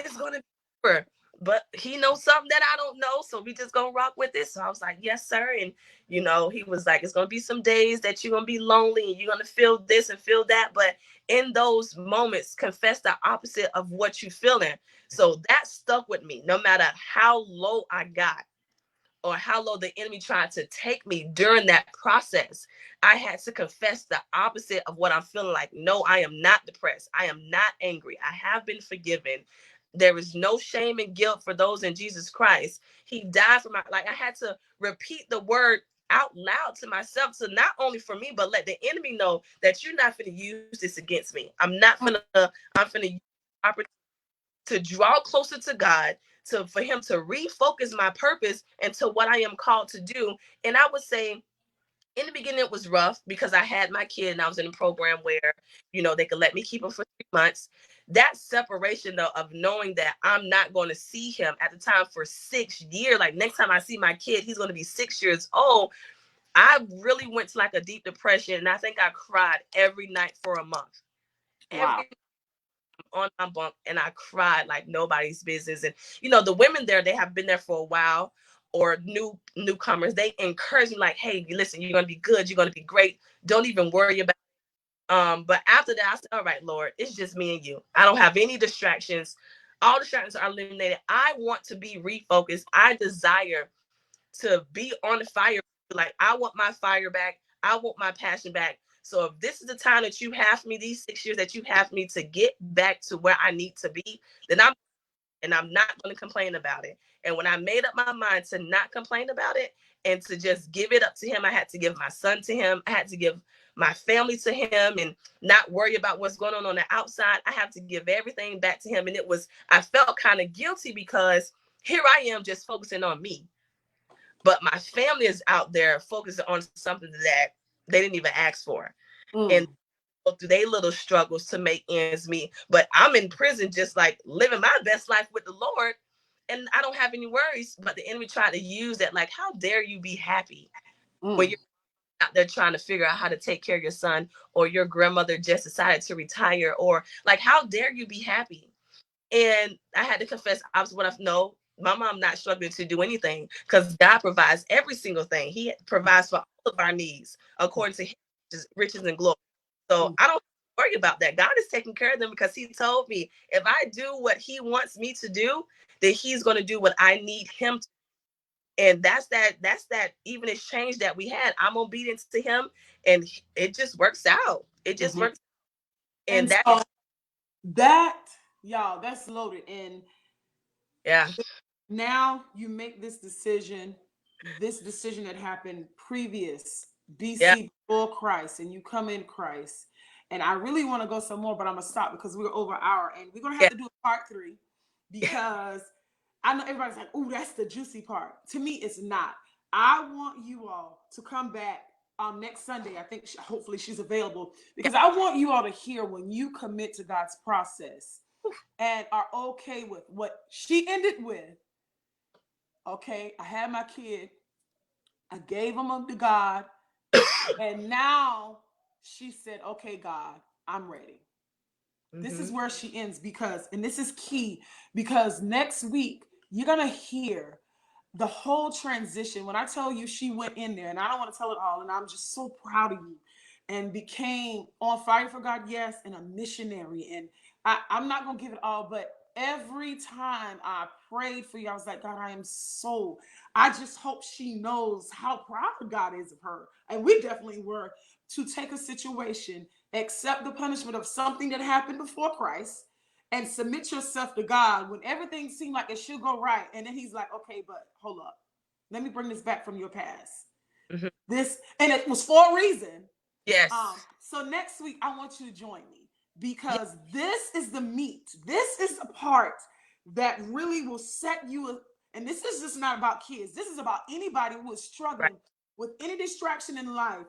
is going to be over? But he knows something that I don't know. So we just going to rock with this. So I was like, yes, sir. And, he was like, it's going to be some days that you're going to be lonely and you're going to feel this and feel that. But in those moments, confess the opposite of what you're feeling. So that stuck with me, no matter how low I got or how low the enemy tried to take me during that process. I had to confess the opposite of what I'm feeling like. No, I am not depressed. I am not angry. I have been forgiven. There is no shame and guilt for those in Jesus Christ. He died for I had to repeat the word out loud to myself. So not only for me, but let the enemy know that you're not going to use this against me. I'm going to use to draw closer to God, for him to refocus my purpose into what I am called to do. And I would say in the beginning it was rough because I had my kid and I was in a program where, they could let me keep him for 3 months. That separation though of knowing that I'm not going to see him at the time for 6 years, like next time I see my kid, he's going to be 6 years old. I really went to like a deep depression, and I think I cried every night for a month. Wow. Every on my bunk, and I cried like nobody's business. And the women there, they have been there for a while, or newcomers, they encourage me like, hey, listen, you're gonna be good, you're gonna be great. Don't even worry about it. But after that, I said, all right, Lord, it's just me and you. I don't have any distractions. All distractions are eliminated. I want to be refocused. I desire to be on the fire. Like, I want my fire back. I want my passion back. So if this is the time that you have me, these 6 years that you have me to get back to where I need to be, then I'm not going to complain about it. And when I made up my mind to not complain about it and to just give it up to him, I had to give my son to him. I had to give my family to him and not worry about what's going on the outside. I have to give everything back to him. And I felt kind of guilty because here I am just focusing on me. But my family is out there focusing on something that they didn't even ask for. And Mm. go through their little struggles to make ends meet. But I'm in prison just like living my best life with the Lord. And I don't have any worries. But the enemy tried to use that, like, how dare you be happy when Mm. you're out there trying to figure out how to take care of your son, or your grandmother just decided to retire, or like, how dare you be happy? And I had to confess, I was what I know. My mom not struggling to do anything because God provides every single thing. He provides for all of our needs according to his riches and glory. So Mm. I don't. worry about that. God is taking care of them because he told me if I do what he wants me to do, then he's going to do what I need him to. And that's that even exchange that we had. I'm obedient to him, and it just works out. It just Mhm. works. And And that, so that, y'all, that's loaded. And yeah, now you make this decision that happened previous yeah, BC before Christ, and you come in Christ. And I really want to go some more, but I'm gonna stop because we're over an hour, and we're gonna have yeah, to do a part 3 because I know everybody's like, "Oh, that's the juicy part." To me, it's not. I want you all to come back next Sunday. I think hopefully she's available yeah, because I want you all to hear when you commit to God's process and are okay with what she ended with. Okay, I had my kid, I gave him up to God, and now she said, "Okay, God, I'm ready." This is hmm, where she ends because, and this is key, because next week you're gonna hear the whole transition. When I tell you she went in there, and I don't want to tell it all, and I'm just so proud of you, and became on fire for God, yes, and a missionary. And I'm not gonna give it all, but every time I prayed for you, I was like, God, I just hope she knows how proud God is of her. And we definitely were, to take a situation, accept the punishment of something that happened before Christ, and submit yourself to God when everything seemed like it should go right. And then he's like, okay, but hold up. Let me bring this back from your past. hmm, This, and it was for a reason. yes, So next week I want you to join me yeah, because this is the meat. This is the part that really will set you. And this is just not about kids. This is about anybody who is right, struggling with any distraction in life.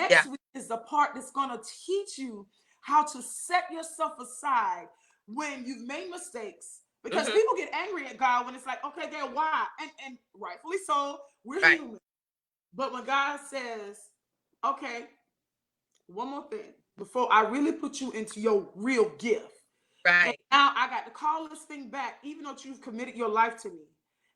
yeah, Next week is the part that's going to teach you how to set yourself aside when you've made mistakes. Because hmm, people get angry at God when it's like, okay, God, why? And rightfully so, we're right, human. But when God says, okay, one more thing before I really put you into your real gift. And right, now I got to call this thing back, even though you've committed your life to me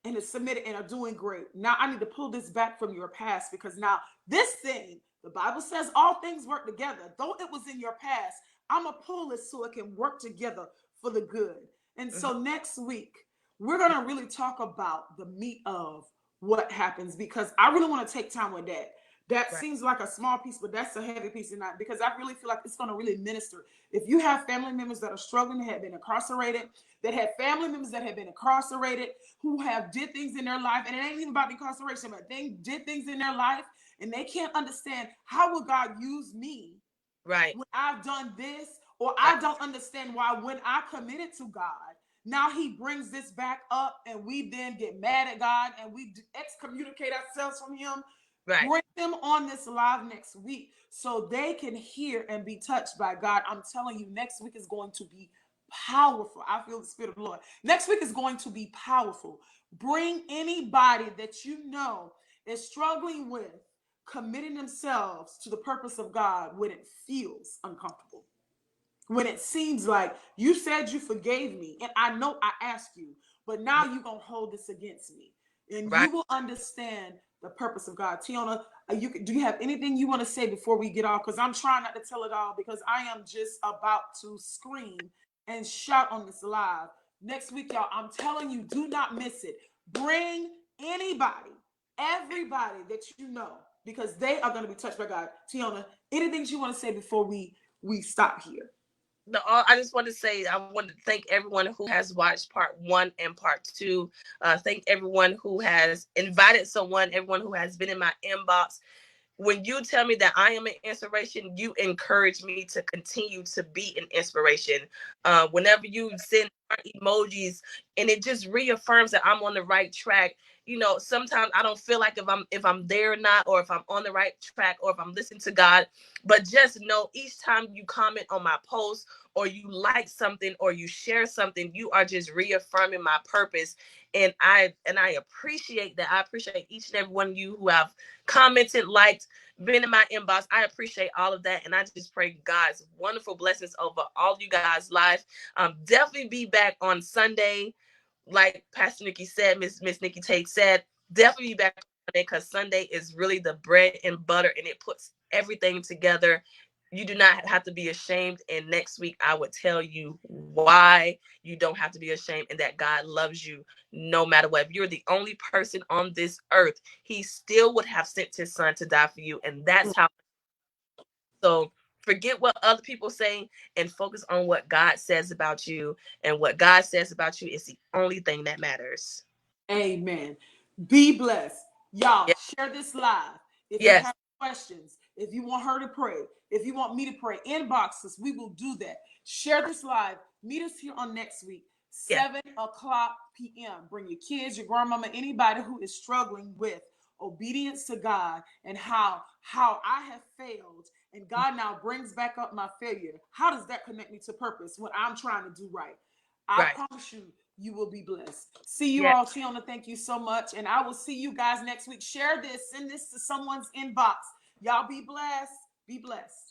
and it's submitted and are doing great. Now I need to pull this back from your past because now this thing, the Bible says all things work together. Though it was in your past, I'm going to pull it so it can work together for the good. And hmm, so next week, we're going to really talk about the meat of what happens because I really want to take time with that. That right, seems like a small piece, but that's a heavy piece in that because I really feel like it's going to really minister. If you have family members that are struggling, that have been incarcerated, that have family members that have been incarcerated, who have did things in their life, and it ain't even about incarceration, but they did things in their life, and they can't understand how will God use me right, when I've done this, or right, I don't understand why when I committed to God, now he brings this back up and we then get mad at God and we excommunicate ourselves from him. right. Bring them on this live next week so they can hear and be touched by God. I'm telling you, next week is going to be powerful. I feel the Spirit of the Lord. Next week is going to be powerful. Bring anybody that you know is struggling with committing themselves to the purpose of God when it feels uncomfortable, when it seems like you said you forgave me and I know I asked you, but now Mhm. you're going to hold this against me and Right. you will understand the purpose of God. Teona, do you have anything you want to say before we get off? Because I'm trying not to tell it all because I am just about to scream and shout on this live. Next week, y'all, I'm telling you, do not miss it. Bring anybody, everybody that you know, because they are going to be touched by God. Teona, anything you want to say before we stop here? No, I just want to say I want to thank everyone who has watched part one and part two. Thank everyone who has invited someone, everyone who has been in my inbox. When you tell me that I am an inspiration, you encourage me to continue to be an inspiration. Whenever you send emojis, and it just reaffirms that I'm on the right track. You know, sometimes I don't feel like if I'm there or not, or if I'm on the right track, or if I'm listening to God. But just know, each time you comment on my post, or you like something, or you share something, you are just reaffirming my purpose. And I appreciate that. I appreciate each and every one of you who have commented, liked, been in my inbox. I appreciate all of that. And I just pray God's wonderful blessings over all of you guys' life. Definitely be back on Sunday. Like Pastor Nikki said, Miss Nikki Tate said, definitely be back on Sunday because Sunday is really the bread and butter and it puts everything together. You do not have to be ashamed. And next week, I would tell you why you don't have to be ashamed and that God loves you no matter what. If you're the only person on this earth, he still would have sent his son to die for you. And that's how. So forget what other people say and focus on what God says about you. And what God says about you is the only thing that matters. Amen. Be blessed. Y'all, Yeah. share this live. If you Yes. have questions, if you want her to pray, if you want me to pray, inbox us. We will do that. Share this live. Meet us here on next week, Yeah. 7 o'clock p.m. Bring your kids, your grandmama, anybody who is struggling with obedience to God and how I have failed and God now brings back up my failure. How does that connect me to purpose when I'm trying to do right? I Right. promise you, you will be blessed. See you Yeah. all, Teona. Thank you so much. And I will see you guys next week. Share this, send this to someone's inbox. Y'all be blessed. Be blessed.